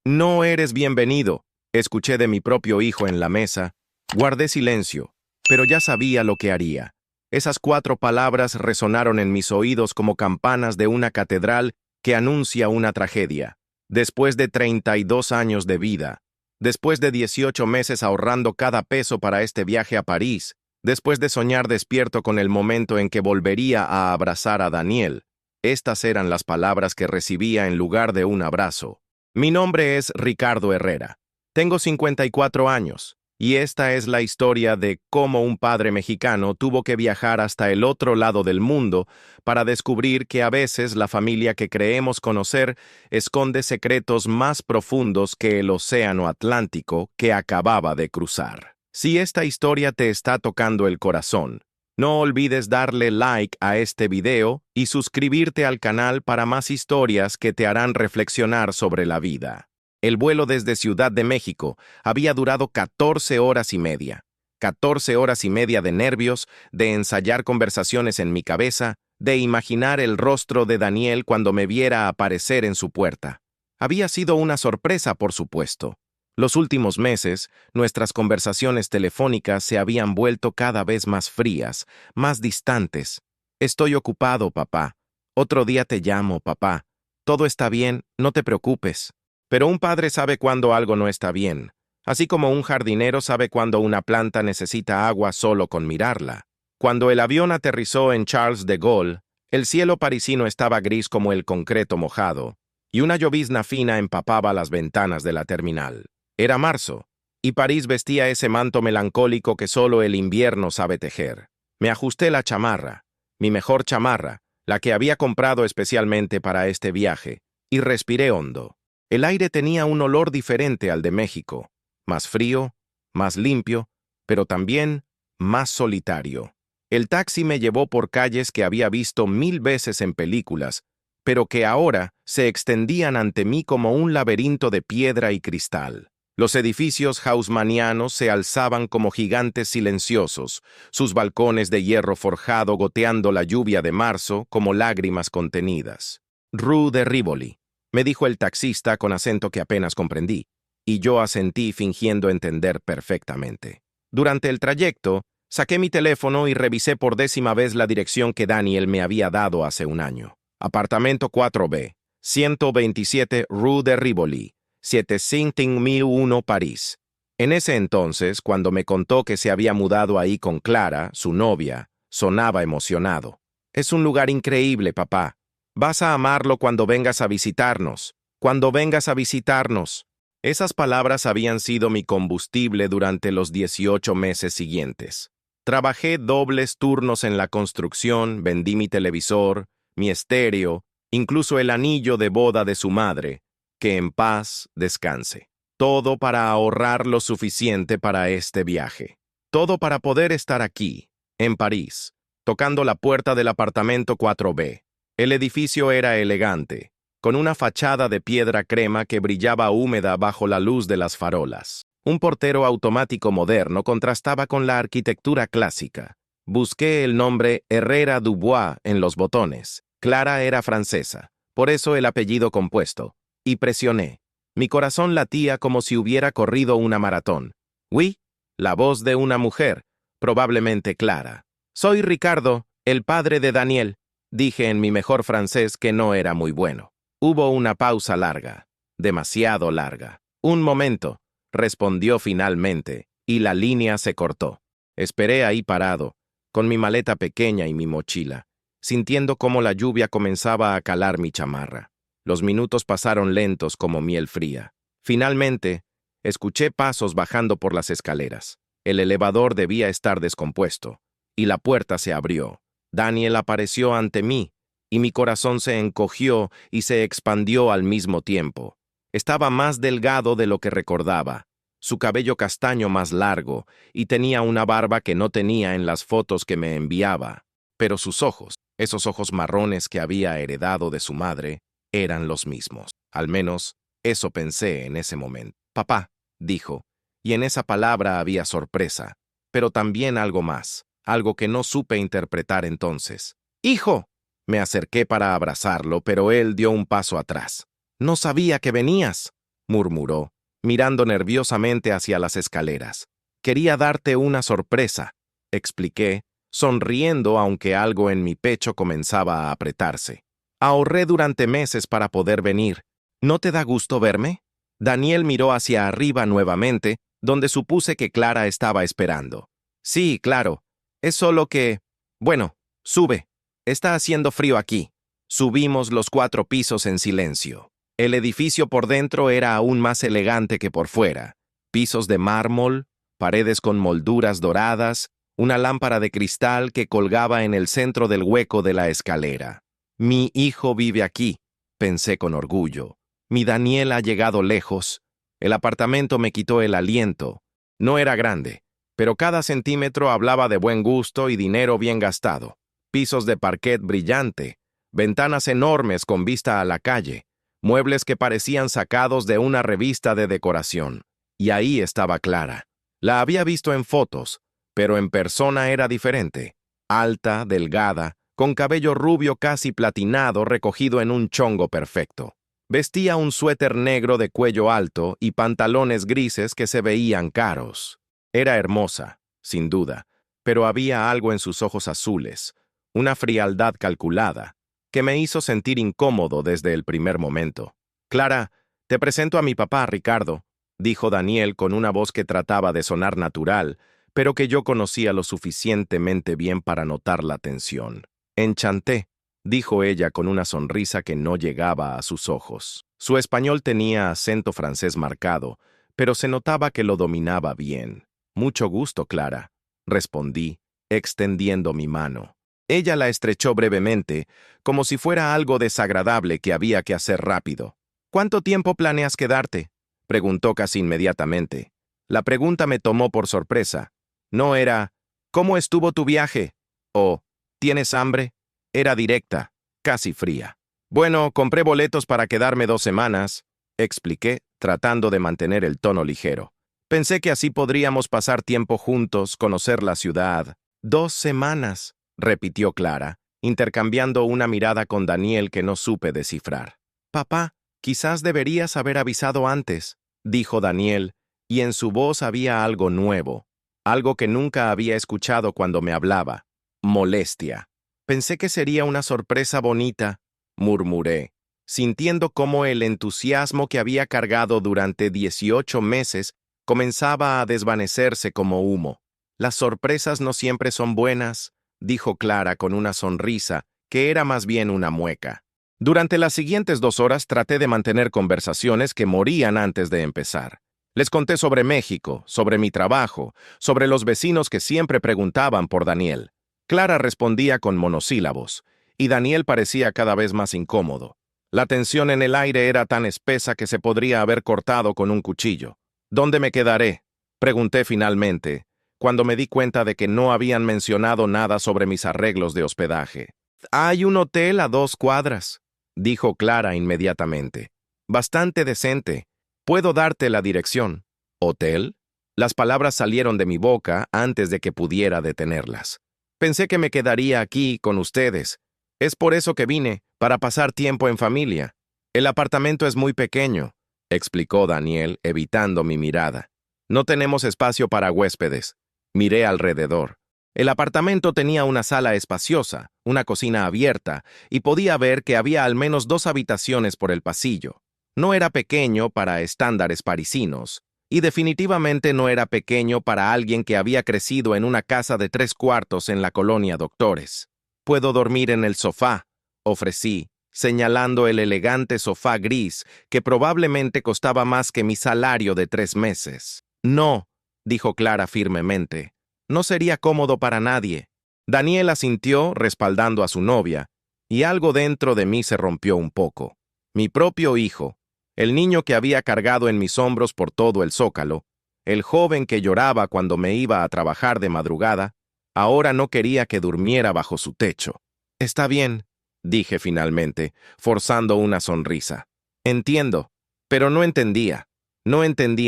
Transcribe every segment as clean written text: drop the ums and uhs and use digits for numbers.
No eres bienvenido, escuché de mi propio hijo en la mesa. Guardé silencio, pero ya sabía lo que haría. Esas 4 palabras resonaron en mis oídos como campanas de una catedral que anuncia una tragedia. Después de 32 años de vida, después de 18 meses ahorrando cada peso para este viaje a París, después de soñar despierto con el momento en que volvería a abrazar a Daniel, estas eran las palabras que recibía en lugar de un abrazo. Mi nombre es Ricardo Herrera. Tengo 54 años, y esta es la historia de cómo un padre mexicano tuvo que viajar hasta el otro lado del mundo para descubrir que a veces la familia que creemos conocer esconde secretos más profundos que el océano Atlántico que acababa de cruzar. Si esta historia te está tocando el corazón, no olvides darle like a este video y suscribirte al canal para más historias que te harán reflexionar sobre la vida. El vuelo desde Ciudad de México había durado 14 horas y media. 14 horas y media de nervios, de ensayar conversaciones en mi cabeza, de imaginar el rostro de Daniel cuando me viera aparecer en su puerta. Había sido una sorpresa, por supuesto. Los últimos meses, nuestras conversaciones telefónicas se habían vuelto cada vez más frías, más distantes. Estoy ocupado, papá. Otro día te llamo, papá. Todo está bien, no te preocupes. Pero un padre sabe cuando algo no está bien, así como un jardinero sabe cuando una planta necesita agua solo con mirarla. Cuando el avión aterrizó en Charles de Gaulle, el cielo parisino estaba gris como el concreto mojado, y una llovizna fina empapaba las ventanas de la terminal. Era marzo, y París vestía ese manto melancólico que solo el invierno sabe tejer. Me ajusté la chamarra, mi mejor chamarra, la que había comprado especialmente para este viaje, y respiré hondo. El aire tenía un olor diferente al de México, más frío, más limpio, pero también más solitario. El taxi me llevó por calles que había visto 1000 veces en películas, pero que ahora se extendían ante mí como un laberinto de piedra y cristal. Los edificios haussmannianos se alzaban como gigantes silenciosos, sus balcones de hierro forjado goteando la lluvia de marzo como lágrimas contenidas. Rue de Rivoli, me dijo el taxista con acento que apenas comprendí, y yo asentí fingiendo entender perfectamente. Durante el trayecto, saqué mi teléfono y revisé por 10ª vez la dirección que Daniel me había dado hace un año. Apartamento 4B, 127 Rue de Rivoli, 75001 París. En ese entonces, cuando me contó que se había mudado ahí con Clara, su novia, sonaba emocionado. Es un lugar increíble, papá. Vas a amarlo cuando vengas a visitarnos. Cuando vengas a visitarnos. Esas palabras habían sido mi combustible durante los 18 meses siguientes. Trabajé dobles turnos en la construcción, vendí mi televisor, mi estéreo, incluso el anillo de boda de su madre. Que en paz descanse. Todo para ahorrar lo suficiente para este viaje. Todo para poder estar aquí, en París, tocando la puerta del apartamento 4B. El edificio era elegante, con una fachada de piedra crema que brillaba húmeda bajo la luz de las farolas. Un portero automático moderno contrastaba con la arquitectura clásica. Busqué el nombre Herrera Dubois en los botones. Clara era francesa, por eso el apellido compuesto. Y presioné. Mi corazón latía como si hubiera corrido una maratón. Oui, la voz de una mujer, probablemente Clara. Soy Ricardo, el padre de Daniel, dije en mi mejor francés que no era muy bueno. Hubo una pausa larga, demasiado larga. Un momento, respondió finalmente, y la línea se cortó. Esperé ahí parado, con mi maleta pequeña y mi mochila, sintiendo cómo la lluvia comenzaba a calar mi chamarra. Los minutos pasaron lentos como miel fría. Finalmente, escuché pasos bajando por las escaleras. El elevador debía estar descompuesto, y la puerta se abrió. Daniel apareció ante mí, y mi corazón se encogió y se expandió al mismo tiempo. Estaba más delgado de lo que recordaba, su cabello castaño más largo, y tenía una barba que no tenía en las fotos que me enviaba. Pero sus ojos, esos ojos marrones que había heredado de su madre, eran los mismos. Al menos, eso pensé en ese momento. Papá, dijo, y en esa palabra había sorpresa, pero también algo más, algo que no supe interpretar entonces. ¡Hijo! Me acerqué para abrazarlo, pero él dio un paso atrás. No sabía que venías. murmuró, mirando nerviosamente hacia las escaleras. Quería darte una sorpresa, expliqué, sonriendo aunque algo en mi pecho comenzaba a apretarse. Ahorré durante meses para poder venir. ¿No te da gusto verme? Daniel miró hacia arriba nuevamente, donde supuse que Clara estaba esperando. Sí, claro. Es solo que... Bueno, sube. Está haciendo frío aquí. Subimos los 4 pisos en silencio. El edificio por dentro era aún más elegante que por fuera. Pisos de mármol, paredes con molduras doradas, una lámpara de cristal que colgaba en el centro del hueco de la escalera. Mi hijo vive aquí, pensé con orgullo. Mi Daniel ha llegado lejos. El apartamento me quitó el aliento. No era grande, pero cada centímetro hablaba de buen gusto y dinero bien gastado. Pisos de parquet brillante, ventanas enormes con vista a la calle, muebles que parecían sacados de una revista de decoración. Y ahí estaba Clara. La había visto en fotos, pero en persona era diferente. Alta, delgada, con cabello rubio casi platinado recogido en un chongo perfecto. Vestía un suéter negro de cuello alto y pantalones grises que se veían caros. Era hermosa, sin duda, pero había algo en sus ojos azules, una frialdad calculada, que me hizo sentir incómodo desde el primer momento. Clara, te presento a mi papá, Ricardo, dijo Daniel con una voz que trataba de sonar natural, pero que yo conocía lo suficientemente bien para notar la tensión. Enchanté, dijo ella con una sonrisa que no llegaba a sus ojos. Su español tenía acento francés marcado, pero se notaba que lo dominaba bien. Mucho gusto, Clara, respondí, extendiendo mi mano. Ella la estrechó brevemente, como si fuera algo desagradable que había que hacer rápido. ¿Cuánto tiempo planeas quedarte?, preguntó casi inmediatamente. La pregunta me tomó por sorpresa. No era, ¿cómo estuvo tu viaje? O, ¿tienes hambre? Era directa, casi fría. Bueno, compré boletos para quedarme 2 semanas, expliqué, tratando de mantener el tono ligero. Pensé que así podríamos pasar tiempo juntos, conocer la ciudad. 2 semanas, repitió Clara, intercambiando una mirada con Daniel que no supe descifrar. Papá, quizás deberías haber avisado antes, dijo Daniel, y en su voz había algo nuevo, algo que nunca había escuchado cuando me hablaba. Molestia. Pensé que sería una sorpresa bonita, murmuré, sintiendo cómo el entusiasmo que había cargado durante 18 meses comenzaba a desvanecerse como humo. Las sorpresas no siempre son buenas, dijo Clara con una sonrisa que era más bien una mueca. Durante las siguientes 2 horas traté de mantener conversaciones que morían antes de empezar. Les conté sobre México, sobre mi trabajo, sobre los vecinos que siempre preguntaban por Daniel. Clara respondía con monosílabos, y Daniel parecía cada vez más incómodo. La tensión en el aire era tan espesa que se podría haber cortado con un cuchillo. ¿Dónde me quedaré?, pregunté finalmente, cuando me di cuenta de que no habían mencionado nada sobre mis arreglos de hospedaje. Hay un hotel a 2 cuadras, dijo Clara inmediatamente. Bastante decente. Puedo darte la dirección. ¿Hotel? Las palabras salieron de mi boca antes de que pudiera detenerlas. Pensé que me quedaría aquí con ustedes. Es por eso que vine, para pasar tiempo en familia. El apartamento es muy pequeño, explicó Daniel, evitando mi mirada. No tenemos espacio para huéspedes. Miré alrededor. El apartamento tenía una sala espaciosa, una cocina abierta, y podía ver que había al menos 2 habitaciones por el pasillo. No era pequeño para estándares parisinos, y definitivamente no era pequeño para alguien que había crecido en una casa de 3 cuartos en la colonia Doctores. «Puedo dormir en el sofá», ofrecí, señalando el elegante sofá gris que probablemente costaba más que mi salario de 3 meses. «No», dijo Clara firmemente, «no sería cómodo para nadie». Daniel asintió, respaldando a su novia, y algo dentro de mí se rompió un poco. Mi propio hijo, el niño que había cargado en mis hombros por todo el zócalo, el joven que lloraba cuando me iba a trabajar de madrugada, ahora no quería que durmiera bajo su techo. «Está bien», dije finalmente, forzando una sonrisa. «Entiendo», pero no entendía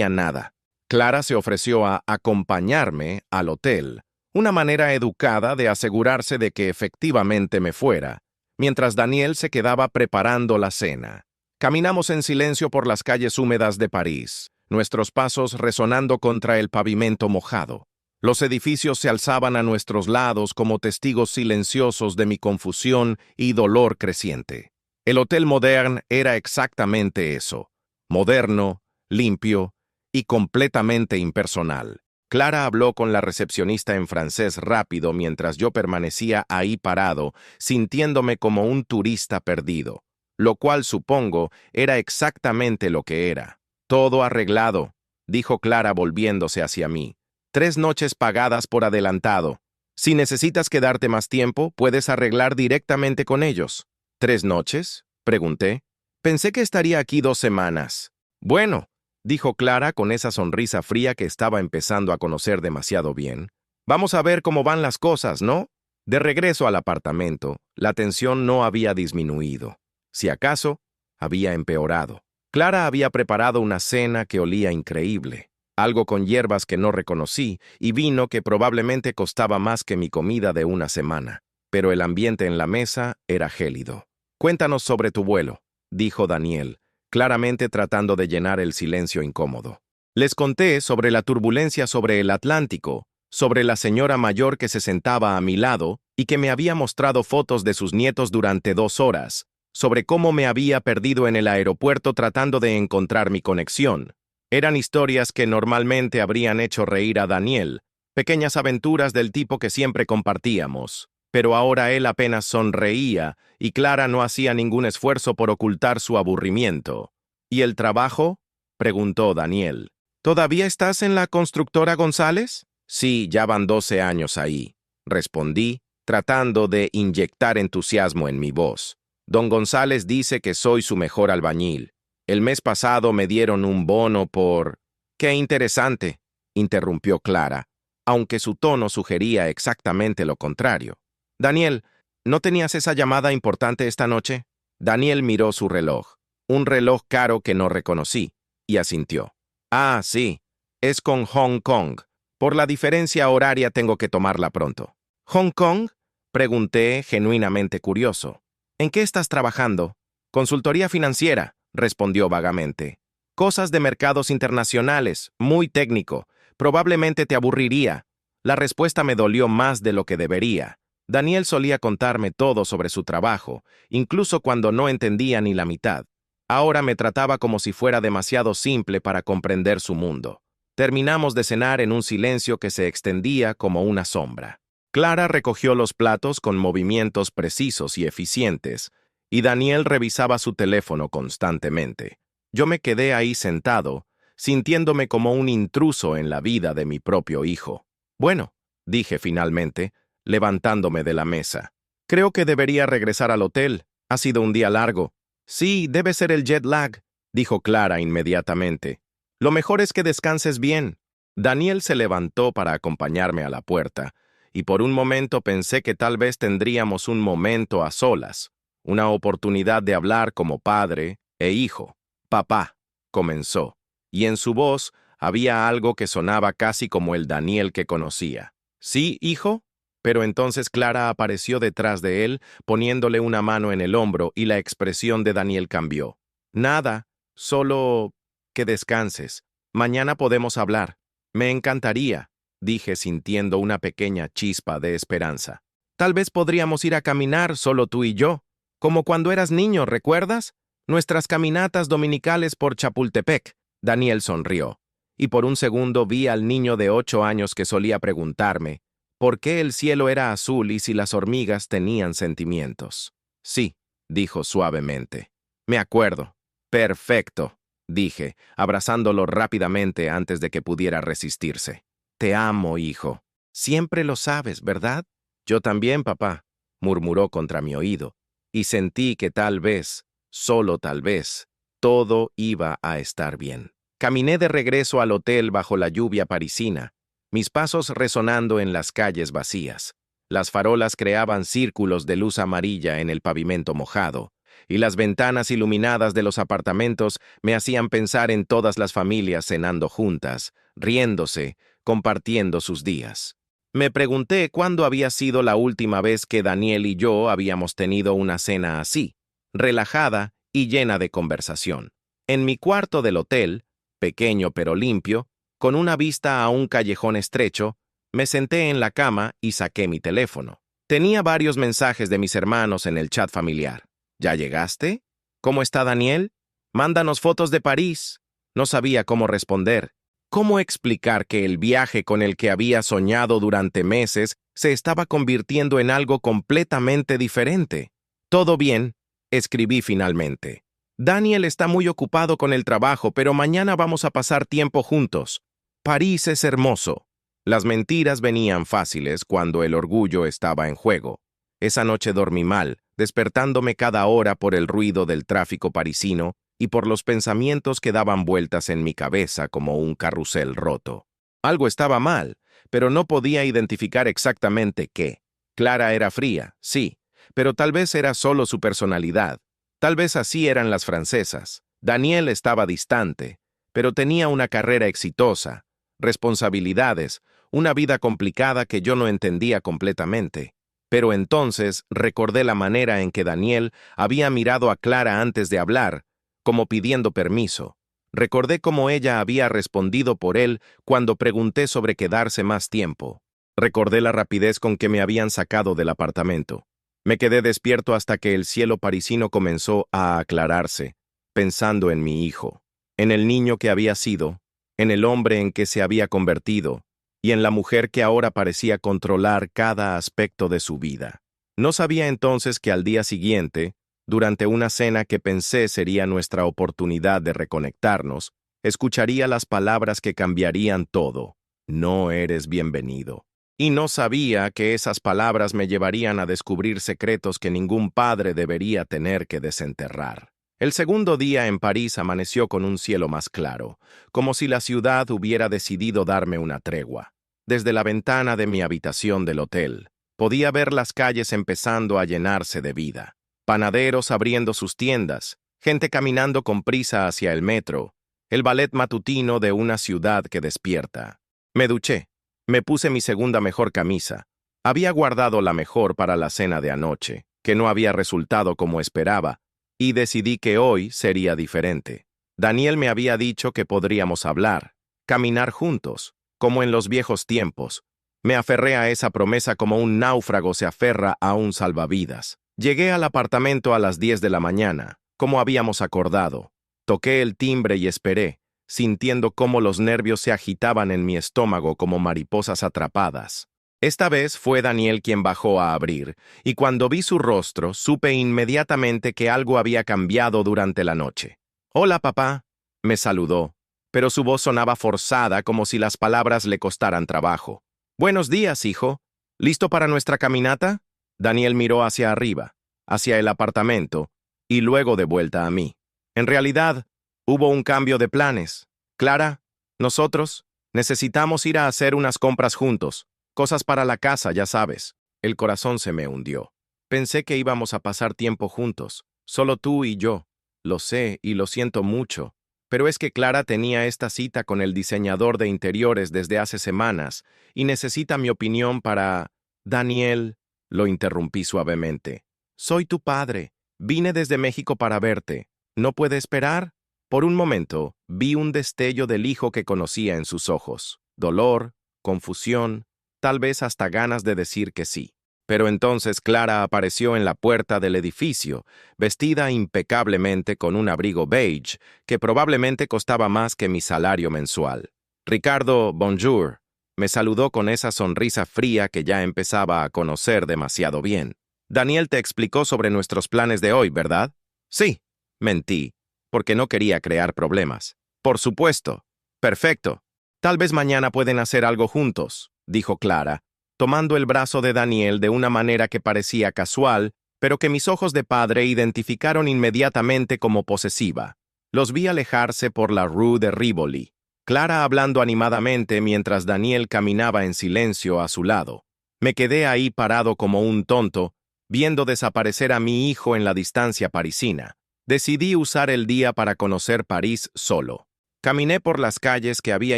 nada. Clara se ofreció a acompañarme al hotel, una manera educada de asegurarse de que efectivamente me fuera, mientras Daniel se quedaba preparando la cena. Caminamos en silencio por las calles húmedas de París, nuestros pasos resonando contra el pavimento mojado. Los edificios se alzaban a nuestros lados como testigos silenciosos de mi confusión y dolor creciente. El Hotel Modern era exactamente eso: moderno, limpio y completamente impersonal. Clara habló con la recepcionista en francés rápido mientras yo permanecía ahí parado, sintiéndome como un turista perdido, lo cual supongo era exactamente lo que era. Todo arreglado, dijo Clara volviéndose hacia mí. 3 noches pagadas por adelantado. Si necesitas quedarte más tiempo, puedes arreglar directamente con ellos. ¿3 noches? Pregunté. Pensé que estaría aquí 2 semanas. Bueno, dijo Clara con esa sonrisa fría que estaba empezando a conocer demasiado bien. Vamos a ver cómo van las cosas, ¿no? De regreso al apartamento, la tensión no había disminuido. Si acaso, había empeorado. Clara había preparado una cena que olía increíble, algo con hierbas que no reconocí y vino que probablemente costaba más que mi comida de una semana. Pero el ambiente en la mesa era gélido. Cuéntanos sobre tu vuelo, dijo Daniel, claramente tratando de llenar el silencio incómodo. Les conté sobre la turbulencia sobre el Atlántico, sobre la señora mayor que se sentaba a mi lado y que me había mostrado fotos de sus nietos durante 2 horas, sobre cómo me había perdido en el aeropuerto tratando de encontrar mi conexión. Eran historias que normalmente habrían hecho reír a Daniel, pequeñas aventuras del tipo que siempre compartíamos, pero ahora él apenas sonreía y Clara no hacía ningún esfuerzo por ocultar su aburrimiento. ¿Y el trabajo?, preguntó Daniel. ¿Todavía estás en la constructora González? Sí, ya van 12 años ahí, respondí, tratando de inyectar entusiasmo en mi voz. Don González dice que soy su mejor albañil. El mes pasado me dieron un bono por... ¡Qué interesante!, interrumpió Clara, aunque su tono sugería exactamente lo contrario. Daniel, ¿no tenías esa llamada importante esta noche? Daniel miró su reloj, un reloj caro que no reconocí, y asintió. Ah, sí, es con Hong Kong. Por la diferencia horaria tengo que tomarla pronto. ¿Hong Kong?, pregunté, genuinamente curioso. ¿En qué estás trabajando? Consultoría financiera, respondió vagamente. Cosas de mercados internacionales, muy técnico. Probablemente te aburriría. La respuesta me dolió más de lo que debería. Daniel solía contarme todo sobre su trabajo, incluso cuando no entendía ni la mitad. Ahora me trataba como si fuera demasiado simple para comprender su mundo. Terminamos de cenar en un silencio que se extendía como una sombra. Clara recogió los platos con movimientos precisos y eficientes, y Daniel revisaba su teléfono constantemente. Yo me quedé ahí sentado, sintiéndome como un intruso en la vida de mi propio hijo. Bueno, dije finalmente, levantándome de la mesa. Creo que debería regresar al hotel. Ha sido un día largo. Sí, debe ser el jet lag, dijo Clara inmediatamente. Lo mejor es que descanses bien. Daniel se levantó para acompañarme a la puerta, y por un momento pensé que tal vez tendríamos un momento a solas, una oportunidad de hablar como padre e hijo. Papá, comenzó, y en su voz había algo que sonaba casi como el Daniel que conocía. ¿Sí, hijo? Pero entonces Clara apareció detrás de él, poniéndole una mano en el hombro, y la expresión de Daniel cambió. Nada, solo que descanses. Mañana podemos hablar. Me encantaría, dije sintiendo una pequeña chispa de esperanza. Tal vez podríamos ir a caminar solo tú y yo, como cuando eras niño, ¿recuerdas? Nuestras caminatas dominicales por Chapultepec. Daniel sonrió, y por un segundo vi al niño de 8 años que solía preguntarme por qué el cielo era azul y si las hormigas tenían sentimientos. Sí, dijo suavemente. Me acuerdo. Perfecto, dije, abrazándolo rápidamente antes de que pudiera resistirse. Te amo, hijo. Siempre lo sabes, ¿verdad? Yo también, papá, murmuró contra mi oído, y sentí que tal vez, solo tal vez, todo iba a estar bien. Caminé de regreso al hotel bajo la lluvia parisina, mis pasos resonando en las calles vacías. Las farolas creaban círculos de luz amarilla en el pavimento mojado, y las ventanas iluminadas de los apartamentos me hacían pensar en todas las familias cenando juntas, riéndose, compartiendo sus días. Me pregunté cuándo había sido la última vez que Daniel y yo habíamos tenido una cena así, relajada y llena de conversación. En mi cuarto del hotel, pequeño pero limpio, con una vista a un callejón estrecho, me senté en la cama y saqué mi teléfono. Tenía varios mensajes de mis hermanos en el chat familiar. ¿Ya llegaste? ¿Cómo está Daniel? Mándanos fotos de París. No sabía cómo responder. ¿Cómo explicar que el viaje con el que había soñado durante meses se estaba convirtiendo en algo completamente diferente? Todo bien, escribí finalmente. Daniel está muy ocupado con el trabajo, pero mañana vamos a pasar tiempo juntos. París es hermoso. Las mentiras venían fáciles cuando el orgullo estaba en juego. Esa noche dormí mal, despertándome cada hora por el ruido del tráfico parisino y por los pensamientos que daban vueltas en mi cabeza como un carrusel roto. Algo estaba mal, pero no podía identificar exactamente qué. Clara era fría, sí, pero tal vez era solo su personalidad. Tal vez así eran las francesas. Daniel estaba distante, pero tenía una carrera exitosa, responsabilidades, una vida complicada que yo no entendía completamente. Pero entonces recordé la manera en que Daniel había mirado a Clara antes de hablar, como pidiendo permiso. Recordé cómo ella había respondido por él cuando pregunté sobre quedarse más tiempo. Recordé la rapidez con que me habían sacado del apartamento. Me quedé despierto hasta que el cielo parisino comenzó a aclararse, pensando en mi hijo, en el niño que había sido, en el hombre en que se había convertido, y en la mujer que ahora parecía controlar cada aspecto de su vida. No sabía entonces que al día siguiente, durante una cena que pensé sería nuestra oportunidad de reconectarnos, escucharía las palabras que cambiarían todo. No eres bienvenido. Y no sabía que esas palabras me llevarían a descubrir secretos que ningún padre debería tener que desenterrar. El segundo día en París amaneció con un cielo más claro, como si la ciudad hubiera decidido darme una tregua. Desde la ventana de mi habitación del hotel, podía ver las calles empezando a llenarse de vida. Panaderos abriendo sus tiendas, gente caminando con prisa hacia el metro, el ballet matutino de una ciudad que despierta. Me duché. Me puse mi segunda mejor camisa. Había guardado la mejor para la cena de anoche, que no había resultado como esperaba, y decidí que hoy sería diferente. Daniel me había dicho que podríamos hablar, caminar juntos, como en los viejos tiempos. Me aferré a esa promesa como un náufrago se aferra a un salvavidas. Llegué al apartamento a las 10 de la mañana, como habíamos acordado. Toqué el timbre y esperé, sintiendo cómo los nervios se agitaban en mi estómago como mariposas atrapadas. Esta vez fue Daniel quien bajó a abrir, y cuando vi su rostro, supe inmediatamente que algo había cambiado durante la noche. «Hola, papá», me saludó, pero su voz sonaba forzada como si las palabras le costaran trabajo. «Buenos días, hijo. ¿Listo para nuestra caminata?» Daniel miró hacia arriba, hacia el apartamento, y luego de vuelta a mí. En realidad, hubo un cambio de planes. Clara, nosotros necesitamos ir a hacer unas compras juntos. Cosas para la casa, ya sabes. El corazón se me hundió. Pensé que íbamos a pasar tiempo juntos, solo tú y yo. Lo sé y lo siento mucho, pero es que Clara tenía esta cita con el diseñador de interiores desde hace semanas y necesita mi opinión para... Daniel, lo interrumpí suavemente. Soy tu padre. Vine desde México para verte. ¿No puede esperar? Por un momento, vi un destello del hijo que conocía en sus ojos. Dolor, confusión, tal vez hasta ganas de decir que sí. Pero entonces Clara apareció en la puerta del edificio, vestida impecablemente con un abrigo beige que probablemente costaba más que mi salario mensual. «Ricardo, bonjour», me saludó con esa sonrisa fría que ya empezaba a conocer demasiado bien. «Daniel te explicó sobre nuestros planes de hoy, ¿verdad?» «Sí», mentí, porque no quería crear problemas. «Por supuesto. Perfecto. Tal vez mañana pueden hacer algo juntos», dijo Clara, tomando el brazo de Daniel de una manera que parecía casual, pero que mis ojos de padre identificaron inmediatamente como posesiva. Los vi alejarse por la Rue de Rivoli, Clara hablando animadamente mientras Daniel caminaba en silencio a su lado. Me quedé ahí parado como un tonto, viendo desaparecer a mi hijo en la distancia parisina. Decidí usar el día para conocer París solo. Caminé por las calles que había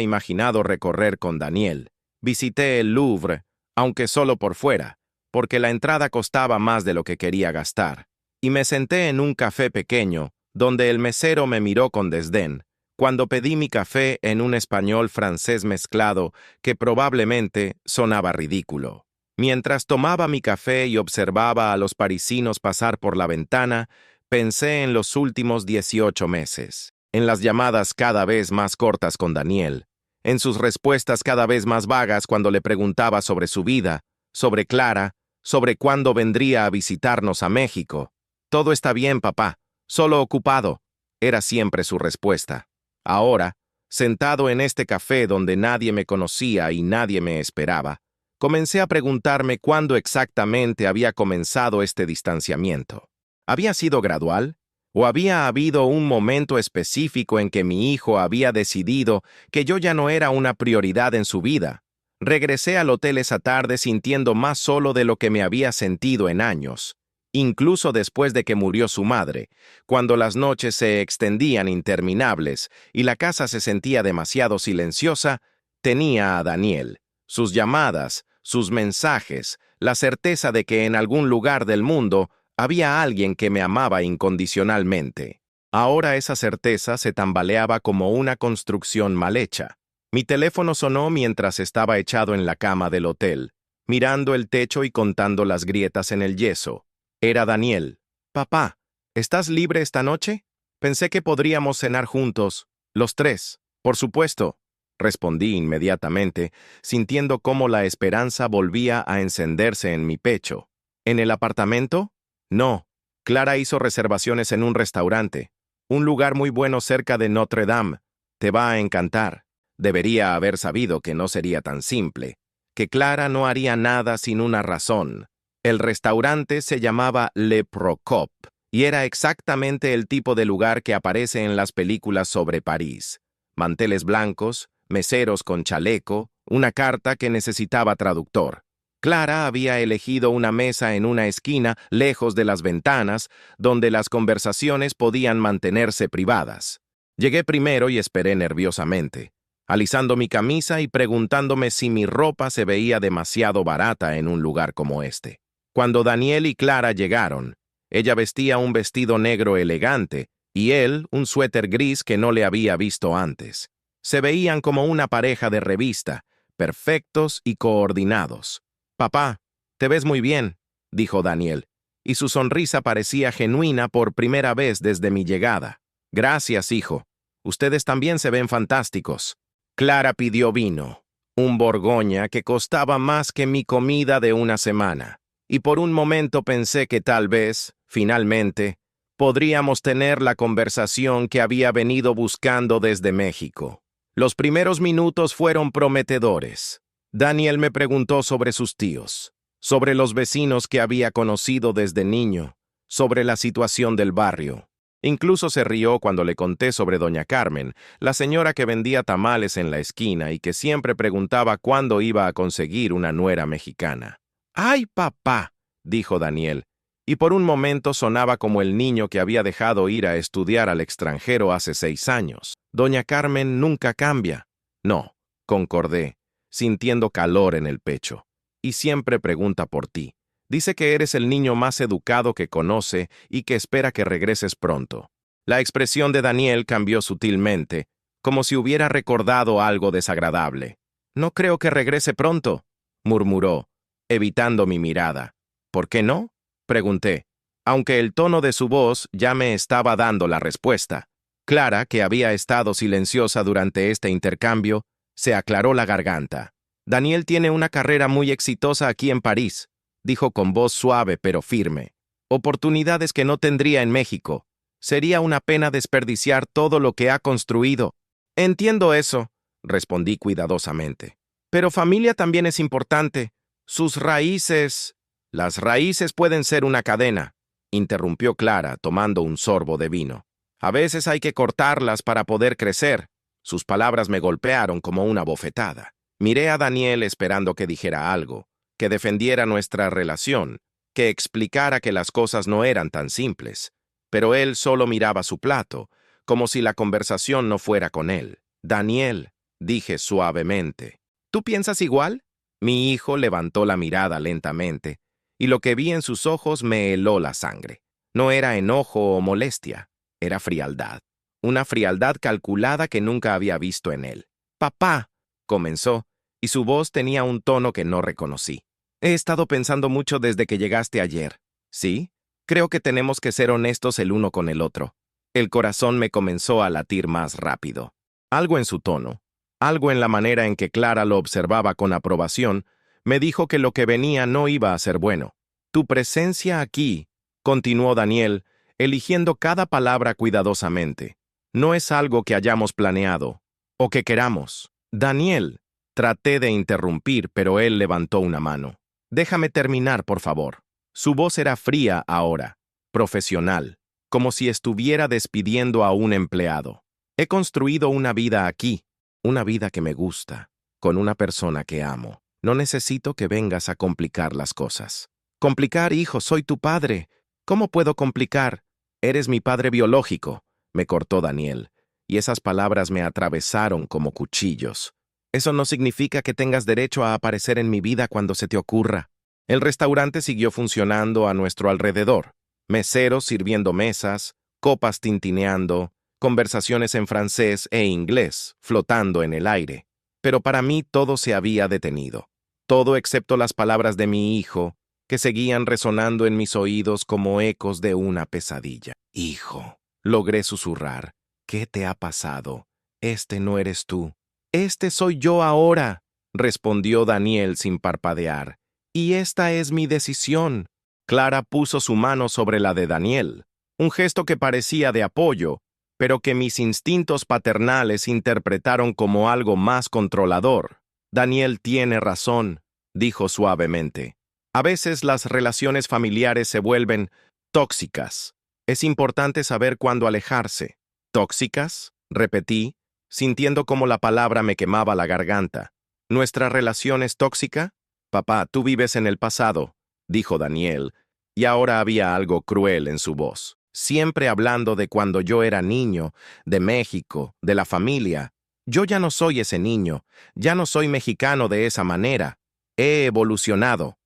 imaginado recorrer con Daniel. Visité el Louvre, aunque solo por fuera, porque la entrada costaba más de lo que quería gastar. Y me senté en un café pequeño, donde el mesero me miró con desdén, cuando pedí mi café en un español francés mezclado que probablemente sonaba ridículo. Mientras tomaba mi café y observaba a los parisinos pasar por la ventana, pensé en los últimos 18 meses, en las llamadas cada vez más cortas con Daniel, en sus respuestas cada vez más vagas cuando le preguntaba sobre su vida, sobre Clara, sobre cuándo vendría a visitarnos a México. «Todo está bien, papá, solo ocupado», era siempre su respuesta. Ahora, sentado en este café donde nadie me conocía y nadie me esperaba, comencé a preguntarme cuándo exactamente había comenzado este distanciamiento. ¿Había sido gradual? ¿O había habido un momento específico en que mi hijo había decidido que yo ya no era una prioridad en su vida? Regresé al hotel esa tarde sintiendo más solo de lo que me había sentido en años, incluso después de que murió su madre, cuando las noches se extendían interminables y la casa se sentía demasiado silenciosa. Tenía a Daniel, sus llamadas, sus mensajes, la certeza de que en algún lugar del mundo había alguien que me amaba incondicionalmente. Ahora esa certeza se tambaleaba como una construcción mal hecha. Mi teléfono sonó mientras estaba echado en la cama del hotel, mirando el techo y contando las grietas en el yeso. Era Daniel. «Papá, ¿estás libre esta noche? Pensé que podríamos cenar juntos, los tres». «Por supuesto», respondí inmediatamente, sintiendo cómo la esperanza volvía a encenderse en mi pecho. «¿En el apartamento?» «No. Clara hizo reservaciones en un restaurante, un lugar muy bueno cerca de Notre Dame. Te va a encantar». Debería haber sabido que no sería tan simple, que Clara no haría nada sin una razón. El restaurante se llamaba Le Procop y era exactamente el tipo de lugar que aparece en las películas sobre París. Manteles blancos, meseros con chaleco, una carta que necesitaba traductor. Clara había elegido una mesa en una esquina, lejos de las ventanas, donde las conversaciones podían mantenerse privadas. Llegué primero y esperé nerviosamente, alisando mi camisa y preguntándome si mi ropa se veía demasiado barata en un lugar como este. Cuando Daniel y Clara llegaron, ella vestía un vestido negro elegante y él un suéter gris que no le había visto antes. Se veían como una pareja de revista, perfectos y coordinados. «Papá, te ves muy bien», dijo Daniel, y su sonrisa parecía genuina por primera vez desde mi llegada. «Gracias, hijo. Ustedes también se ven fantásticos». Clara pidió vino, un Borgoña que costaba más que mi comida de una semana, y por un momento pensé que tal vez, finalmente, podríamos tener la conversación que había venido buscando desde México. Los primeros minutos fueron prometedores. Daniel me preguntó sobre sus tíos, sobre los vecinos que había conocido desde niño, sobre la situación del barrio. Incluso se rió cuando le conté sobre doña Carmen, la señora que vendía tamales en la esquina y que siempre preguntaba cuándo iba a conseguir una nuera mexicana. «¡Ay, papá!», dijo Daniel, y por un momento sonaba como el niño que había dejado ir a estudiar al extranjero hace 6 años. «Doña Carmen nunca cambia». «No», concordé, sintiendo calor en el pecho. «Y siempre pregunta por ti. Dice que eres el niño más educado que conoce y que espera que regreses pronto». La expresión de Daniel cambió sutilmente, como si hubiera recordado algo desagradable. «No creo que regrese pronto», murmuró, evitando mi mirada. «¿Por qué no?», pregunté, aunque el tono de su voz ya me estaba dando la respuesta. Clara, que había estado silenciosa durante este intercambio, se aclaró la garganta. «Daniel tiene una carrera muy exitosa aquí en París», dijo con voz suave pero firme. «Oportunidades que no tendría en México. Sería una pena desperdiciar todo lo que ha construido». «Entiendo eso», respondí cuidadosamente. «Pero familia también es importante. Sus raíces...» «Las raíces pueden ser una cadena», interrumpió Clara, tomando un sorbo de vino. «A veces hay que cortarlas para poder crecer». Sus palabras me golpearon como una bofetada. Miré a Daniel esperando que dijera algo, que defendiera nuestra relación, que explicara que las cosas no eran tan simples. Pero él solo miraba su plato, como si la conversación no fuera con él. «Daniel», dije suavemente, «¿tú piensas igual?». Mi hijo levantó la mirada lentamente, y lo que vi en sus ojos me heló la sangre. No era enojo o molestia. Era frialdad. Una frialdad calculada que nunca había visto en él. «Papá», comenzó, y su voz tenía un tono que no reconocí. «He estado pensando mucho desde que llegaste ayer. ¿Sí? Creo que tenemos que ser honestos el uno con el otro». El corazón me comenzó a latir más rápido. Algo en su tono, algo en la manera en que Clara lo observaba con aprobación, me dijo que lo que venía no iba a ser bueno. «Tu presencia aquí», continuó Daniel, eligiendo cada palabra cuidadosamente, «no es algo que hayamos planeado o que queramos». «Daniel», traté de interrumpir, pero él levantó una mano. «Déjame terminar, por favor». Su voz era fría ahora, profesional, como si estuviera despidiendo a un empleado. «He construido una vida aquí, una vida que me gusta, con una persona que amo. No necesito que vengas a complicar las cosas». «Complicar, hijo, soy tu padre. ¿Cómo puedo complicar? Eres mi padre biológico», me cortó Daniel, y esas palabras me atravesaron como cuchillos. «Eso no significa que tengas derecho a aparecer en mi vida cuando se te ocurra». El restaurante siguió funcionando a nuestro alrededor. Meseros sirviendo mesas, copas tintineando, conversaciones en francés e inglés flotando en el aire. Pero para mí todo se había detenido. Todo excepto las palabras de mi hijo, que seguían resonando en mis oídos como ecos de una pesadilla. «Hijo», logré susurrar, «¿qué te ha pasado? Este no eres tú». «Este soy yo ahora», respondió Daniel sin parpadear. «Y esta es mi decisión». Clara puso su mano sobre la de Daniel, un gesto que parecía de apoyo, pero que mis instintos paternales interpretaron como algo más controlador. «Daniel tiene razón», dijo suavemente. «A veces las relaciones familiares se vuelven tóxicas. Es importante saber cuándo alejarse». «¿Tóxicas?», repetí, sintiendo como la palabra me quemaba la garganta. «¿Nuestra relación es tóxica?» «Papá, tú vives en el pasado», dijo Daniel, y ahora había algo cruel en su voz. «Siempre hablando de cuando yo era niño, de México, de la familia. Yo ya no soy ese niño, ya no soy mexicano de esa manera. He evolucionado,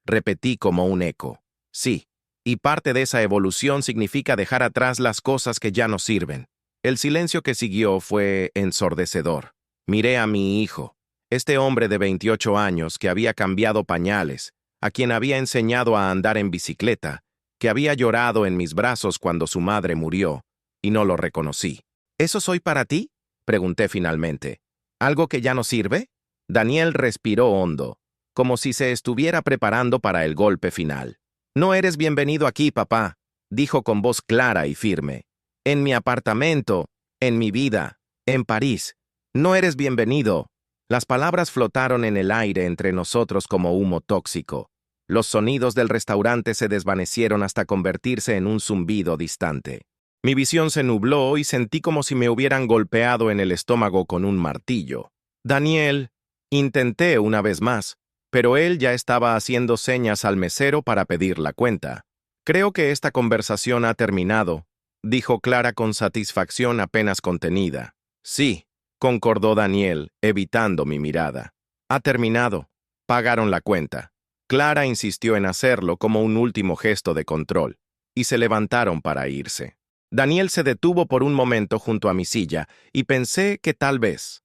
repetí como un eco. «Sí, y parte de esa evolución significa dejar atrás las cosas que ya no sirven». El silencio que siguió fue ensordecedor. Miré a mi hijo, este hombre de 28 años que había cambiado pañales, a quien había enseñado a andar en bicicleta, que había llorado en mis brazos cuando su madre murió, y no lo reconocí. «¿Eso soy para ti?», pregunté finalmente. «¿Algo que ya no sirve?». Daniel respiró hondo, como si se estuviera preparando para el golpe final. «No eres bienvenido aquí, papá», dijo con voz clara y firme. «En mi apartamento, en mi vida, en París. No eres bienvenido». Las palabras flotaron en el aire entre nosotros como humo tóxico. Los sonidos del restaurante se desvanecieron hasta convertirse en un zumbido distante. Mi visión se nubló y sentí como si me hubieran golpeado en el estómago con un martillo. «Daniel», intenté una vez más, pero él ya estaba haciendo señas al mesero para pedir la cuenta. «Creo que esta conversación ha terminado», dijo Clara con satisfacción apenas contenida. «Sí», concordó Daniel, evitando mi mirada. «Ha terminado. Pagaron la cuenta». Clara insistió en hacerlo como un último gesto de control, y se levantaron para irse. Daniel se detuvo por un momento junto a mi silla, y pensé que tal vez,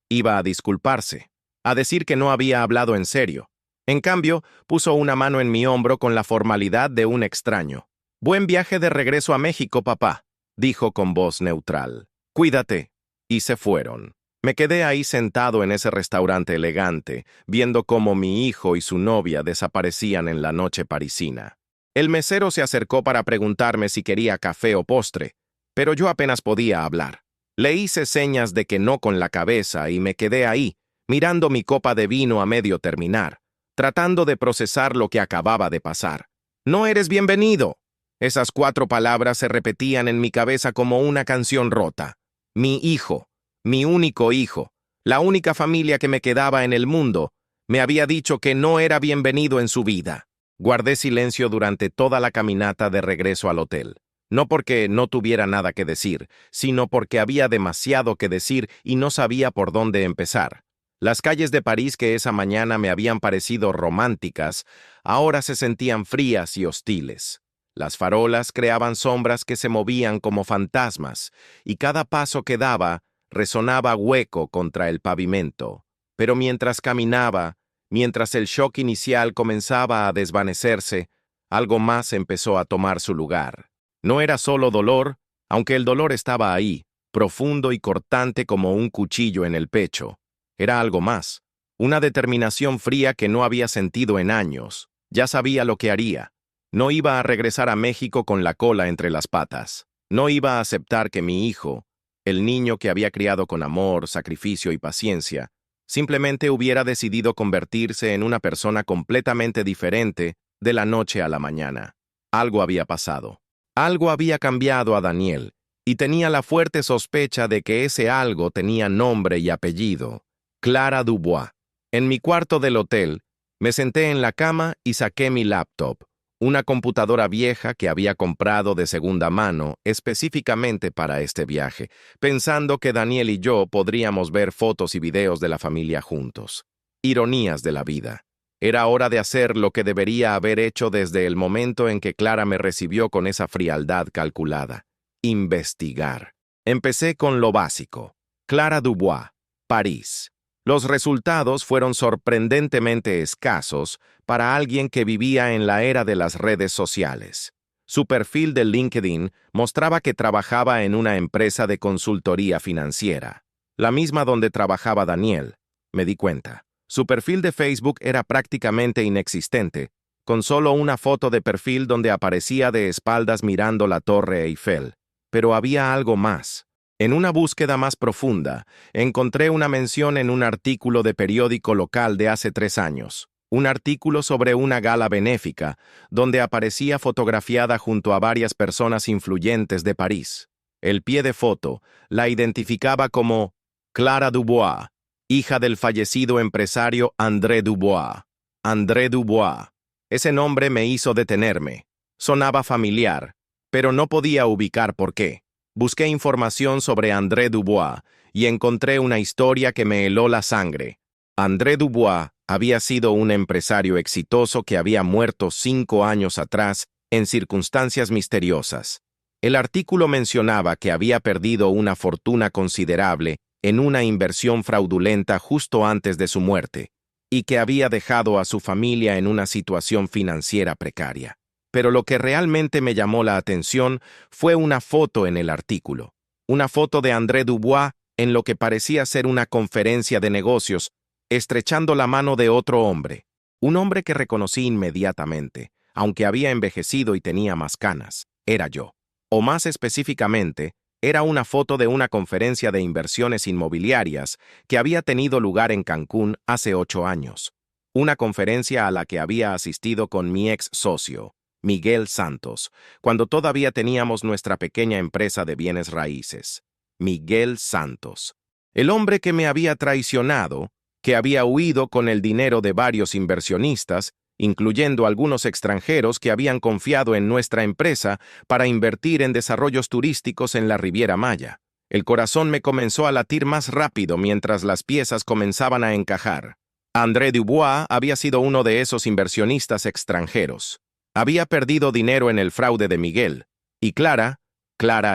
iba a disculparse, a decir que no había hablado en serio. En cambio, puso una mano en mi hombro con la formalidad de un extraño. «Buen viaje de regreso a México, papá», dijo con voz neutral. «Cuídate». Y se fueron. Me quedé ahí sentado en ese restaurante elegante, viendo cómo mi hijo y su novia desaparecían en la noche parisina. El mesero se acercó para preguntarme si quería café o postre, pero yo apenas podía hablar. Le hice señas de que no con la cabeza y me quedé ahí, mirando mi copa de vino a medio terminar, tratando de procesar lo que acababa de pasar. «No eres bienvenido». Esas 4 palabras se repetían en mi cabeza como una canción rota. Mi hijo, mi único hijo, la única familia que me quedaba en el mundo, me había dicho que no era bienvenido en su vida. Guardé silencio durante toda la caminata de regreso al hotel. No porque no tuviera nada que decir, sino porque había demasiado que decir y no sabía por dónde empezar. Las calles de París que esa mañana me habían parecido románticas, ahora se sentían frías y hostiles. Las farolas creaban sombras que se movían como fantasmas, y cada paso que daba resonaba hueco contra el pavimento. Pero mientras caminaba, mientras el shock inicial comenzaba a desvanecerse, algo más empezó a tomar su lugar. No era solo dolor, aunque el dolor estaba ahí, profundo y cortante como un cuchillo en el pecho. Era algo más, una determinación fría que no había sentido en años. Ya sabía lo que haría. No iba a regresar a México con la cola entre las patas. No iba a aceptar que mi hijo, el niño que había criado con amor, sacrificio y paciencia, simplemente hubiera decidido convertirse en una persona completamente diferente de la noche a la mañana. Algo había pasado. Algo había cambiado a Daniel, y tenía la fuerte sospecha de que ese algo tenía nombre y apellido: Clara Dubois. En mi cuarto del hotel, me senté en la cama y saqué mi laptop, una computadora vieja que había comprado de segunda mano específicamente para este viaje, pensando que Daniel y yo podríamos ver fotos y videos de la familia juntos. Ironías de la vida. Era hora de hacer lo que debería haber hecho desde el momento en que Clara me recibió con esa frialdad calculada: investigar. Empecé con lo básico. Clara Dubois, París. Los resultados fueron sorprendentemente escasos para alguien que vivía en la era de las redes sociales. Su perfil de LinkedIn mostraba que trabajaba en una empresa de consultoría financiera, la misma donde trabajaba Daniel. Me di cuenta. Su perfil de Facebook era prácticamente inexistente, con solo una foto de perfil donde aparecía de espaldas mirando la Torre Eiffel. Pero había algo más. En una búsqueda más profunda, encontré una mención en un artículo de periódico local de hace 3 años. Un artículo sobre una gala benéfica, donde aparecía fotografiada junto a varias personas influyentes de París. El pie de foto la identificaba como Clara Dubois, hija del fallecido empresario André Dubois. André Dubois. Ese nombre me hizo detenerme. Sonaba familiar, pero no podía ubicar por qué. Busqué información sobre André Dubois y encontré una historia que me heló la sangre. André Dubois había sido un empresario exitoso que había muerto 5 años atrás en circunstancias misteriosas. El artículo mencionaba que había perdido una fortuna considerable en una inversión fraudulenta justo antes de su muerte, y que había dejado a su familia en una situación financiera precaria. Pero lo que realmente me llamó la atención fue una foto en el artículo. Una foto de André Dubois en lo que parecía ser una conferencia de negocios, estrechando la mano de otro hombre. Un hombre que reconocí inmediatamente, aunque había envejecido y tenía más canas. Era yo. O más específicamente, era una foto de una conferencia de inversiones inmobiliarias que había tenido lugar en Cancún hace 8 años. Una conferencia a la que había asistido con mi ex socio, Miguel Santos, cuando todavía teníamos nuestra pequeña empresa de bienes raíces. Miguel Santos. El hombre que me había traicionado, que había huido con el dinero de varios inversionistas, incluyendo algunos extranjeros que habían confiado en nuestra empresa para invertir en desarrollos turísticos en la Riviera Maya. El corazón me comenzó a latir más rápido mientras las piezas comenzaban a encajar. André Dubois había sido uno de esos inversionistas extranjeros. Había perdido dinero en el fraude de Miguel, y Clara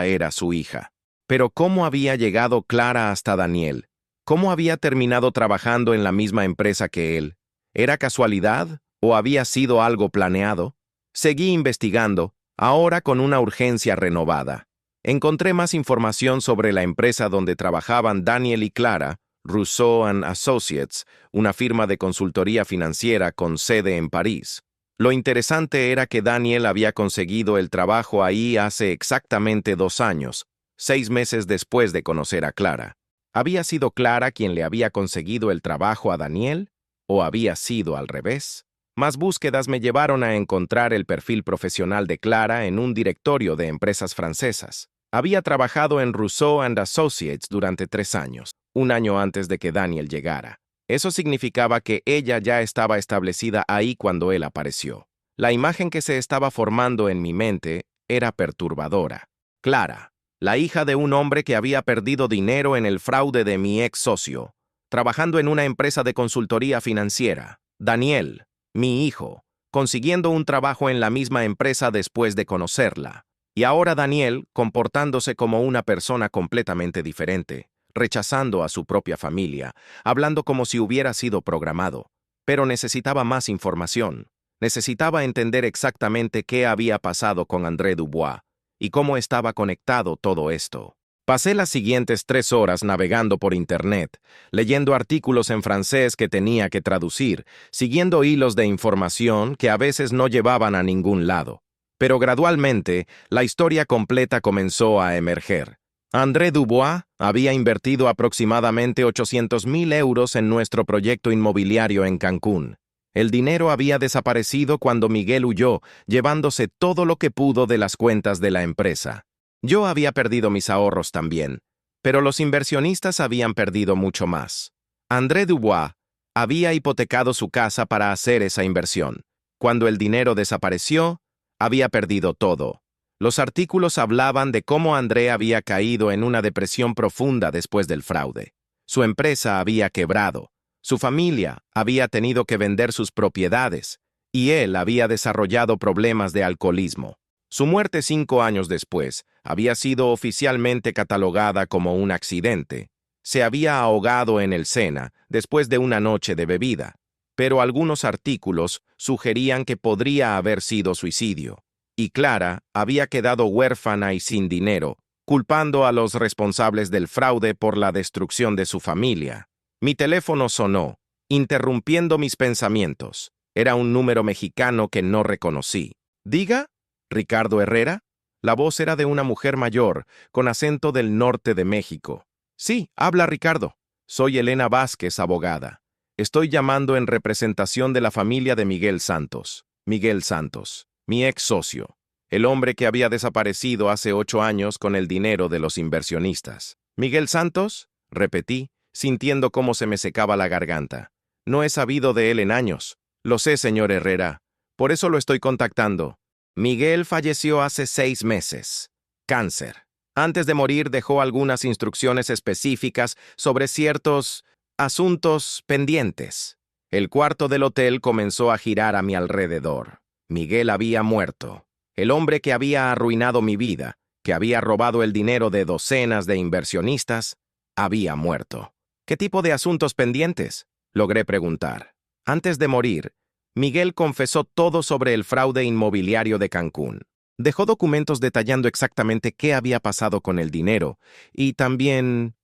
era su hija. Pero ¿cómo había llegado Clara hasta Daniel? ¿Cómo había terminado trabajando en la misma empresa que él? ¿Era casualidad o había sido algo planeado? Seguí investigando, ahora con una urgencia renovada. Encontré más información sobre la empresa donde trabajaban Daniel y Clara, Rousseau & Associates, una firma de consultoría financiera con sede en París. Lo interesante era que Daniel había conseguido el trabajo ahí hace exactamente 2 años, 6 meses después de conocer a Clara. ¿Había sido Clara quien le había conseguido el trabajo a Daniel? ¿O había sido al revés? Más búsquedas me llevaron a encontrar el perfil profesional de Clara en un directorio de empresas francesas. Había trabajado en Rousseau & Associates durante 3 años, un año antes de que Daniel llegara. Eso significaba que ella ya estaba establecida ahí cuando él apareció. La imagen que se estaba formando en mi mente era perturbadora. Clara, la hija de un hombre que había perdido dinero en el fraude de mi ex socio, trabajando en una empresa de consultoría financiera. Daniel, mi hijo, consiguiendo un trabajo en la misma empresa después de conocerla. Y ahora Daniel, comportándose como una persona completamente diferente, rechazando a su propia familia, hablando como si hubiera sido programado. Pero necesitaba más información. Necesitaba entender exactamente qué había pasado con André Dubois y cómo estaba conectado todo esto. Pasé las siguientes 3 horas navegando por Internet, leyendo artículos en francés que tenía que traducir, siguiendo hilos de información que a veces no llevaban a ningún lado. Pero gradualmente, la historia completa comenzó a emerger. André Dubois había invertido aproximadamente 800.000 euros en nuestro proyecto inmobiliario en Cancún. El dinero había desaparecido cuando Miguel huyó, llevándose todo lo que pudo de las cuentas de la empresa. Yo había perdido mis ahorros también, pero los inversionistas habían perdido mucho más. André Dubois había hipotecado su casa para hacer esa inversión. Cuando el dinero desapareció, había perdido todo. Los artículos hablaban de cómo André había caído en una depresión profunda después del fraude. Su empresa había quebrado. Su familia había tenido que vender sus propiedades y él había desarrollado problemas de alcoholismo. Su muerte 5 años después había sido oficialmente catalogada como un accidente. Se había ahogado en el Sena después de una noche de bebida, pero algunos artículos sugerían que podría haber sido suicidio. Y Clara había quedado huérfana y sin dinero, culpando a los responsables del fraude por la destrucción de su familia. Mi teléfono sonó, interrumpiendo mis pensamientos. Era un número mexicano que no reconocí. ¿Diga? ¿Ricardo Herrera? La voz era de una mujer mayor, con acento del norte de México. Sí, habla Ricardo. Soy Elena Vázquez, abogada. Estoy llamando en representación de la familia de Miguel Santos. Miguel Santos, mi ex socio. El hombre que había desaparecido hace 8 años con el dinero de los inversionistas. ¿Miguel Santos? Repetí, sintiendo cómo se me secaba la garganta. No he sabido de él en años. Lo sé, señor Herrera. Por eso lo estoy contactando. Miguel falleció hace 6 meses. Cáncer. Antes de morir dejó algunas instrucciones específicas sobre ciertos asuntos pendientes. El cuarto del hotel comenzó a girar a mi alrededor. Miguel había muerto. El hombre que había arruinado mi vida, que había robado el dinero de docenas de inversionistas, había muerto. ¿Qué tipo de asuntos pendientes?, logré preguntar. Antes de morir, Miguel confesó todo sobre el fraude inmobiliario de Cancún. Dejó documentos detallando exactamente qué había pasado con el dinero y también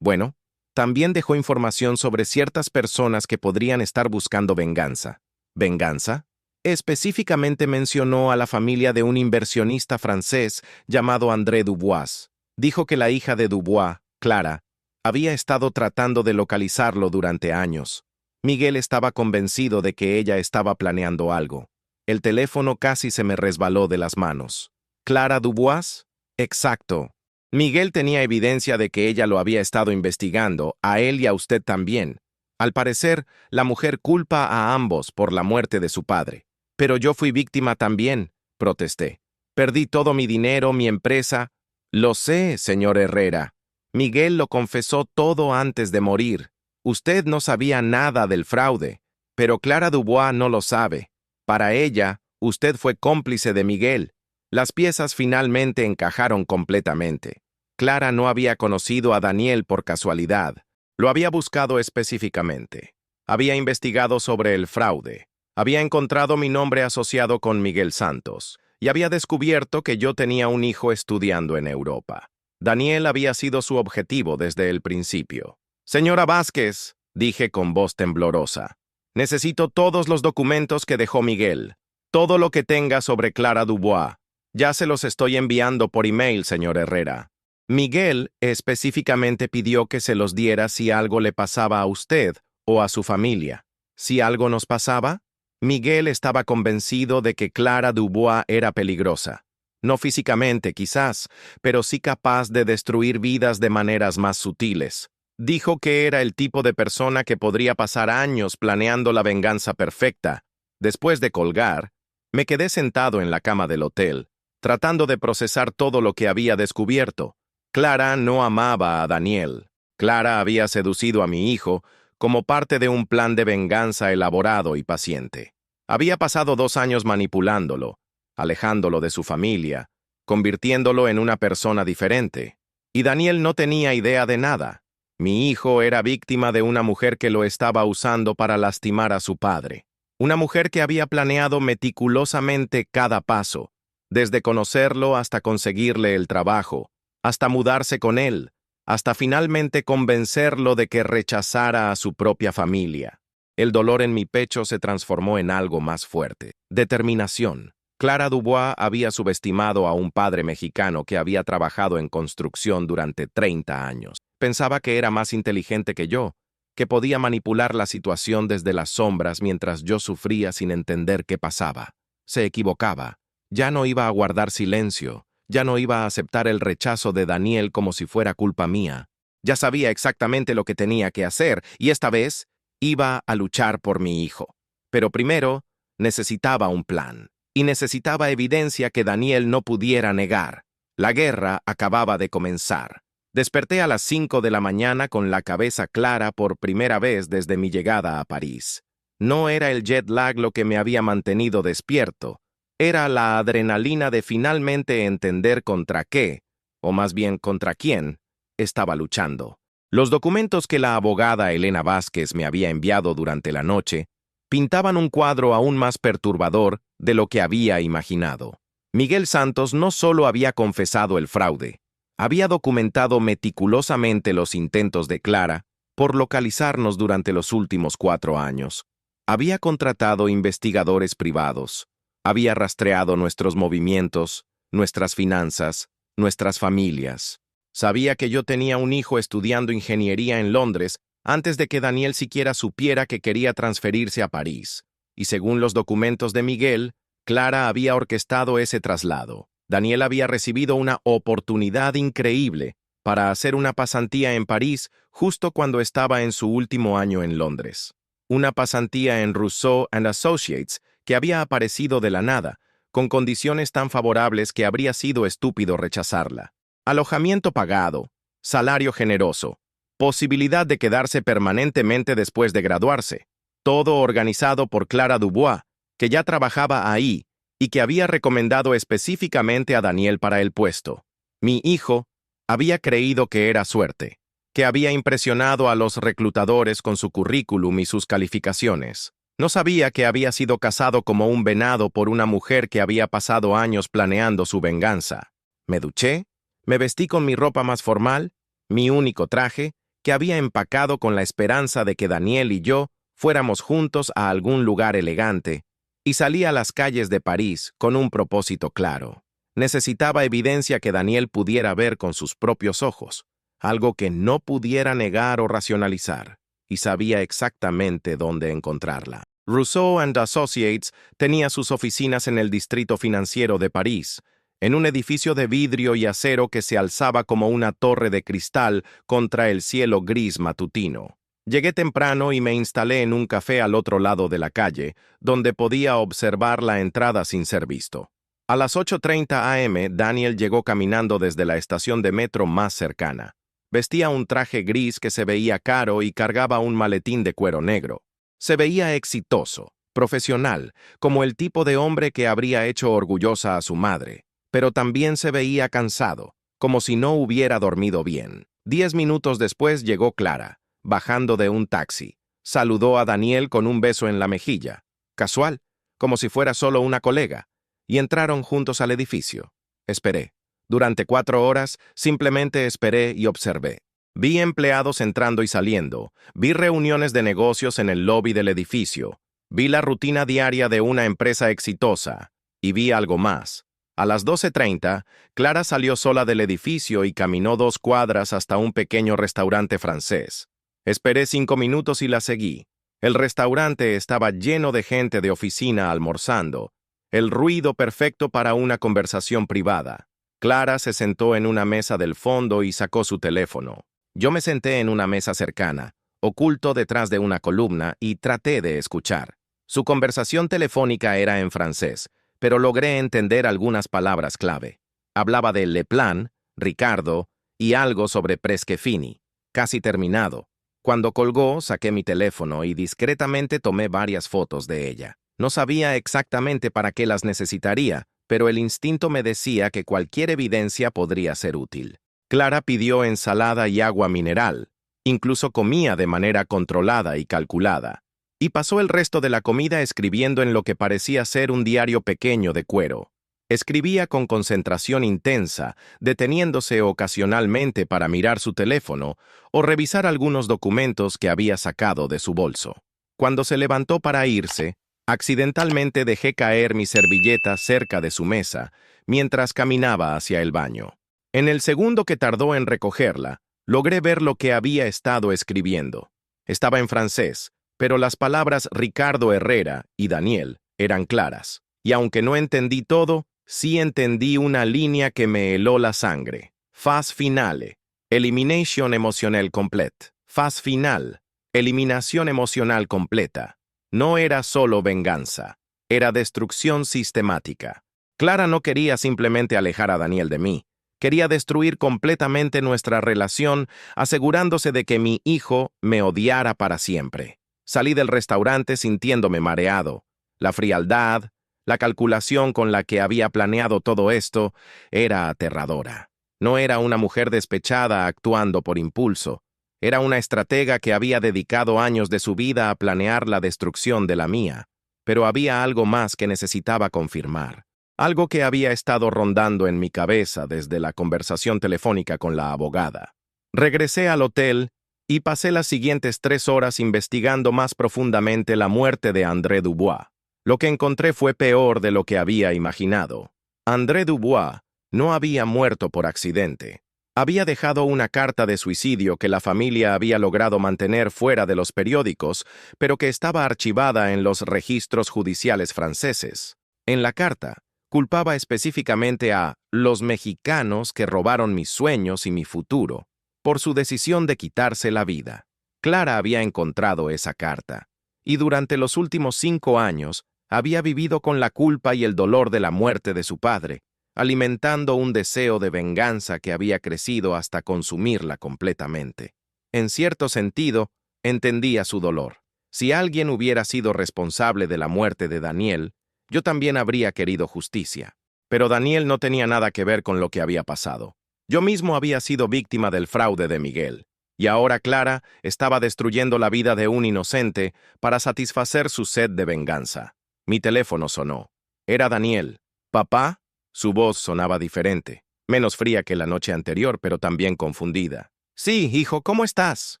dejó información sobre ciertas personas que podrían estar buscando venganza. ¿Venganza? Específicamente mencionó a la familia de un inversionista francés llamado André Dubois. Dijo que la hija de Dubois, Clara, había estado tratando de localizarlo durante años. Miguel estaba convencido de que ella estaba planeando algo. El teléfono casi se me resbaló de las manos. ¿Clara Dubois? Exacto. Miguel tenía evidencia de que ella lo había estado investigando, a él y a usted también. Al parecer, la mujer culpa a ambos por la muerte de su padre. Pero yo fui víctima también, protesté. Perdí todo mi dinero, mi empresa. Lo sé, señor Herrera. Miguel lo confesó todo antes de morir. Usted no sabía nada del fraude, pero Clara Dubois no lo sabe. Para ella, usted fue cómplice de Miguel. Las piezas finalmente encajaron completamente. Clara no había conocido a Daniel por casualidad. Lo había buscado específicamente. Había investigado sobre el fraude. Había encontrado mi nombre asociado con Miguel Santos y había descubierto que yo tenía un hijo estudiando en Europa. Daniel había sido su objetivo desde el principio. Señora Vázquez, dije con voz temblorosa, necesito todos los documentos que dejó Miguel. Todo lo que tenga sobre Clara Dubois. Ya se los estoy enviando por email, señor Herrera. Miguel específicamente pidió que se los diera si algo le pasaba a usted o a su familia. ¿Si algo nos pasaba? Miguel estaba convencido de que Clara Dubois era peligrosa. No físicamente, quizás, pero sí capaz de destruir vidas de maneras más sutiles. Dijo que era el tipo de persona que podría pasar años planeando la venganza perfecta. Después de colgar, me quedé sentado en la cama del hotel, tratando de procesar todo lo que había descubierto. Clara no amaba a Daniel. Clara había seducido a mi hijo como parte de un plan de venganza elaborado y paciente. Había pasado 2 años manipulándolo, alejándolo de su familia, convirtiéndolo en una persona diferente. Y Daniel no tenía idea de nada. Mi hijo era víctima de una mujer que lo estaba usando para lastimar a su padre. Una mujer que había planeado meticulosamente cada paso, desde conocerlo hasta conseguirle el trabajo, hasta mudarse con él, hasta finalmente convencerlo de que rechazara a su propia familia. El dolor en mi pecho se transformó en algo más fuerte. Determinación. Clara Dubois había subestimado a un padre mexicano que había trabajado en construcción durante 30 años. Pensaba que era más inteligente que yo, que podía manipular la situación desde las sombras mientras yo sufría sin entender qué pasaba. Se equivocaba. Ya no iba a guardar silencio. Ya no iba a aceptar el rechazo de Daniel como si fuera culpa mía. Ya sabía exactamente lo que tenía que hacer y esta vez iba a luchar por mi hijo. Pero primero necesitaba un plan y necesitaba evidencia que Daniel no pudiera negar. La guerra acababa de comenzar. Desperté a las 5 de la mañana con la cabeza clara por primera vez desde mi llegada a París. No era el jet lag lo que me había mantenido despierto. Era la adrenalina de finalmente entender contra qué, o más bien contra quién, estaba luchando. Los documentos que la abogada Elena Vázquez me había enviado durante la noche pintaban un cuadro aún más perturbador de lo que había imaginado. Miguel Santos no solo había confesado el fraude, había documentado meticulosamente los intentos de Clara por localizarnos durante los últimos 4 años. Había contratado investigadores privados, había rastreado nuestros movimientos, nuestras finanzas, nuestras familias. Sabía que yo tenía un hijo estudiando ingeniería en Londres antes de que Daniel siquiera supiera que quería transferirse a París. Y según los documentos de Miguel, Clara había orquestado ese traslado. Daniel había recibido una oportunidad increíble para hacer una pasantía en París justo cuando estaba en su último año en Londres. Una pasantía en Rousseau and Associates que había aparecido de la nada, con condiciones tan favorables que habría sido estúpido rechazarla. Alojamiento pagado, salario generoso, posibilidad de quedarse permanentemente después de graduarse. Todo organizado por Clara Dubois, que ya trabajaba ahí y que había recomendado específicamente a Daniel para el puesto. Mi hijo había creído que era suerte, que había impresionado a los reclutadores con su currículum y sus calificaciones. No sabía que había sido cazado como un venado por una mujer que había pasado años planeando su venganza. Me duché, me vestí con mi ropa más formal, mi único traje, que había empacado con la esperanza de que Daniel y yo fuéramos juntos a algún lugar elegante, y salí a las calles de París con un propósito claro. Necesitaba evidencia que Daniel pudiera ver con sus propios ojos, algo que no pudiera negar o racionalizar, y sabía exactamente dónde encontrarla. Rousseau and Associates tenía sus oficinas en el distrito financiero de París, en un edificio de vidrio y acero que se alzaba como una torre de cristal contra el cielo gris matutino. Llegué temprano y me instalé en un café al otro lado de la calle, donde podía observar la entrada sin ser visto. A las 8:30 a.m., Daniel llegó caminando desde la estación de metro más cercana. Vestía un traje gris que se veía caro y cargaba un maletín de cuero negro. Se veía exitoso, profesional, como el tipo de hombre que habría hecho orgullosa a su madre, pero también se veía cansado, como si no hubiera dormido bien. 10 minutos después llegó Clara, bajando de un taxi. Saludó a Daniel con un beso en la mejilla, casual, como si fuera solo una colega, y entraron juntos al edificio. Esperé. Durante 4 horas, simplemente esperé y observé. Vi empleados entrando y saliendo, vi reuniones de negocios en el lobby del edificio, vi la rutina diaria de una empresa exitosa, y vi algo más. A las 12:30, Clara salió sola del edificio y caminó 2 cuadras hasta un pequeño restaurante francés. Esperé 5 minutos y la seguí. El restaurante estaba lleno de gente de oficina almorzando, el ruido perfecto para una conversación privada. Clara se sentó en una mesa del fondo y sacó su teléfono. Yo me senté en una mesa cercana, oculto detrás de una columna, y traté de escuchar. Su conversación telefónica era en francés, pero logré entender algunas palabras clave. Hablaba de Le Plan, Ricardo y algo sobre Presque-Fini, casi terminado. Cuando colgó, saqué mi teléfono y discretamente tomé varias fotos de ella. No sabía exactamente para qué las necesitaría, pero el instinto me decía que cualquier evidencia podría ser útil. Clara pidió ensalada y agua mineral. Incluso comía de manera controlada y calculada. Y pasó el resto de la comida escribiendo en lo que parecía ser un diario pequeño de cuero. Escribía con concentración intensa, deteniéndose ocasionalmente para mirar su teléfono o revisar algunos documentos que había sacado de su bolso. Cuando se levantó para irse, accidentalmente dejé caer mi servilleta cerca de su mesa, mientras caminaba hacia el baño. En el segundo que tardó en recogerla, logré ver lo que había estado escribiendo. Estaba en francés, pero las palabras Ricardo Herrera y Daniel eran claras, y aunque no entendí todo, sí entendí una línea que me heló la sangre. Phase finale. Elimination emocional complete. Phase final. Eliminación emocional completa. No era solo venganza, era destrucción sistemática. Clara no quería simplemente alejar a Daniel de mí. Quería destruir completamente nuestra relación, asegurándose de que mi hijo me odiara para siempre. Salí del restaurante sintiéndome mareado. La frialdad, la calculación con la que había planeado todo esto, era aterradora. No era una mujer despechada actuando por impulso. Era una estratega que había dedicado años de su vida a planear la destrucción de la mía. Pero había algo más que necesitaba confirmar. Algo que había estado rondando en mi cabeza desde la conversación telefónica con la abogada. Regresé al hotel y pasé las siguientes 3 horas investigando más profundamente la muerte de André Dubois. Lo que encontré fue peor de lo que había imaginado. André Dubois no había muerto por accidente. Había dejado una carta de suicidio que la familia había logrado mantener fuera de los periódicos, pero que estaba archivada en los registros judiciales franceses. En la carta, culpaba específicamente a los mexicanos que robaron mis sueños y mi futuro, por su decisión de quitarse la vida. Clara había encontrado esa carta, y durante los últimos 5 años había vivido con la culpa y el dolor de la muerte de su padre, alimentando un deseo de venganza que había crecido hasta consumirla completamente. En cierto sentido, entendía su dolor. Si alguien hubiera sido responsable de la muerte de Daniel, yo también habría querido justicia. Pero Daniel no tenía nada que ver con lo que había pasado. Yo mismo había sido víctima del fraude de Miguel, y ahora Clara estaba destruyendo la vida de un inocente para satisfacer su sed de venganza. Mi teléfono sonó. Era Daniel. ¿Papá? Su voz sonaba diferente, menos fría que la noche anterior, pero también confundida. Sí, hijo, ¿cómo estás?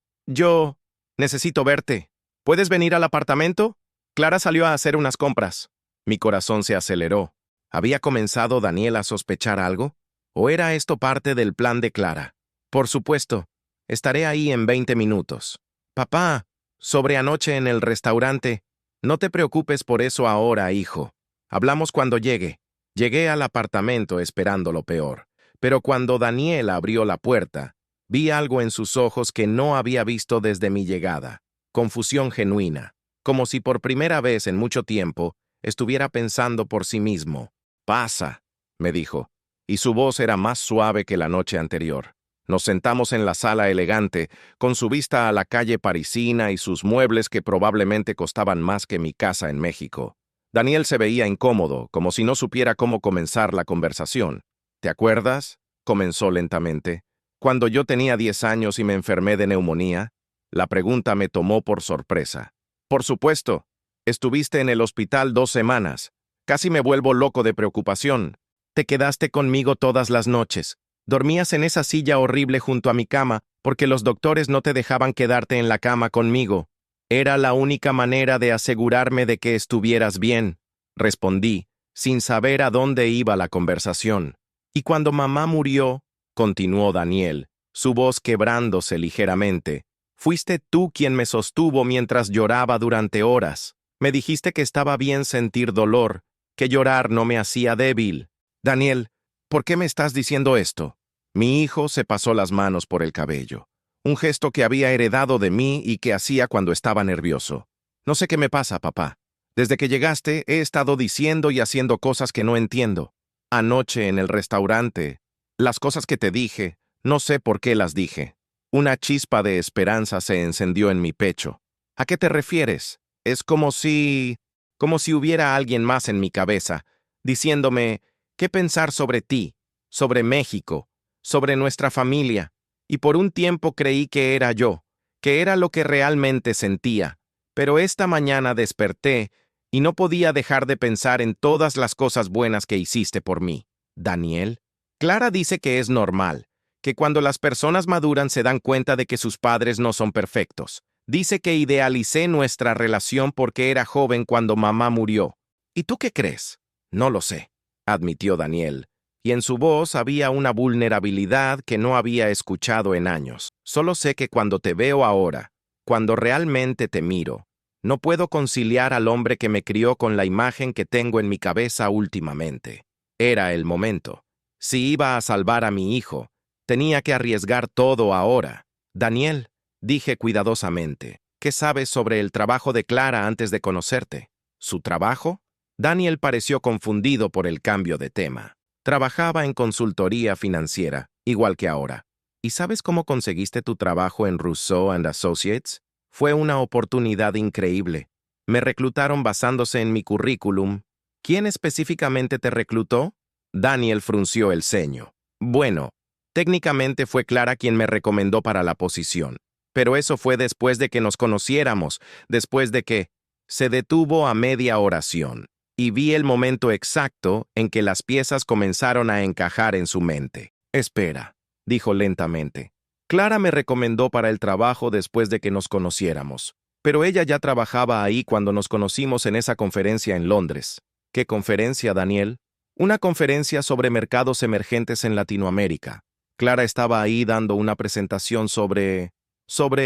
Yo necesito verte. ¿Puedes venir al apartamento? Clara salió a hacer unas compras. Mi corazón se aceleró. ¿Había comenzado Daniel a sospechar algo? ¿O era esto parte del plan de Clara? Por supuesto. Estaré ahí en 20 minutos. Papá, sobre anoche en el restaurante. No te preocupes por eso ahora, hijo. Hablamos cuando llegue. Llegué al apartamento esperando lo peor, pero cuando Daniel abrió la puerta, vi algo en sus ojos que no había visto desde mi llegada. Confusión genuina, como si por primera vez en mucho tiempo estuviera pensando por sí mismo. «Pasa», me dijo, y su voz era más suave que la noche anterior. Nos sentamos en la sala elegante, con su vista a la calle parisina y sus muebles que probablemente costaban más que mi casa en México. Daniel se veía incómodo, como si no supiera cómo comenzar la conversación. ¿Te acuerdas?, comenzó lentamente. Cuando yo tenía 10 años y me enfermé de neumonía, la pregunta me tomó por sorpresa. Por supuesto, estuviste en el hospital 2 semanas. Casi me vuelvo loco de preocupación. Te quedaste conmigo todas las noches. Dormías en esa silla horrible junto a mi cama porque los doctores no te dejaban quedarte en la cama conmigo. Era la única manera de asegurarme de que estuvieras bien, respondí, sin saber a dónde iba la conversación. Y cuando mamá murió, continuó Daniel, su voz quebrándose ligeramente, fuiste tú quien me sostuvo mientras lloraba durante horas. Me dijiste que estaba bien sentir dolor, que llorar no me hacía débil. Daniel, ¿por qué me estás diciendo esto? Mi hijo se pasó las manos por el cabello. Un gesto que había heredado de mí y que hacía cuando estaba nervioso. No sé qué me pasa, papá. Desde que llegaste he estado diciendo y haciendo cosas que no entiendo. Anoche en el restaurante, las cosas que te dije, no sé por qué las dije. Una chispa de esperanza se encendió en mi pecho. ¿A qué te refieres? Es como si... como si hubiera alguien más en mi cabeza, diciéndome qué pensar sobre ti, sobre México, sobre nuestra familia, y por un tiempo creí que era yo, que era lo que realmente sentía, pero esta mañana desperté y no podía dejar de pensar en todas las cosas buenas que hiciste por mí. Daniel, Clara dice que es normal, que cuando las personas maduran se dan cuenta de que sus padres no son perfectos. Dice que idealicé nuestra relación porque era joven cuando mamá murió. ¿Y tú qué crees? No lo sé, admitió Daniel, y en su voz había una vulnerabilidad que no había escuchado en años. Solo sé que cuando te veo ahora, cuando realmente te miro, no puedo conciliar al hombre que me crió con la imagen que tengo en mi cabeza últimamente. Era el momento. Si iba a salvar a mi hijo, tenía que arriesgar todo ahora. Daniel, dije cuidadosamente, ¿qué sabes sobre el trabajo de Clara antes de conocerte? ¿Su trabajo? Daniel pareció confundido por el cambio de tema. Trabajaba en consultoría financiera, igual que ahora. ¿Y sabes cómo conseguiste tu trabajo en Rousseau and Associates? Fue una oportunidad increíble. Me reclutaron basándose en mi currículum. ¿Quién específicamente te reclutó? Daniel frunció el ceño. Bueno, técnicamente fue Clara quien me recomendó para la posición, pero eso fue después de que nos conociéramos, después de que se detuvo a media oración, y vi el momento exacto en que las piezas comenzaron a encajar en su mente. Espera, dijo lentamente. Clara me recomendó para el trabajo después de que nos conociéramos, pero ella ya trabajaba ahí cuando nos conocimos en esa conferencia en Londres. ¿Qué conferencia, Daniel? Una conferencia sobre mercados emergentes en Latinoamérica. Clara estaba ahí dando una presentación sobre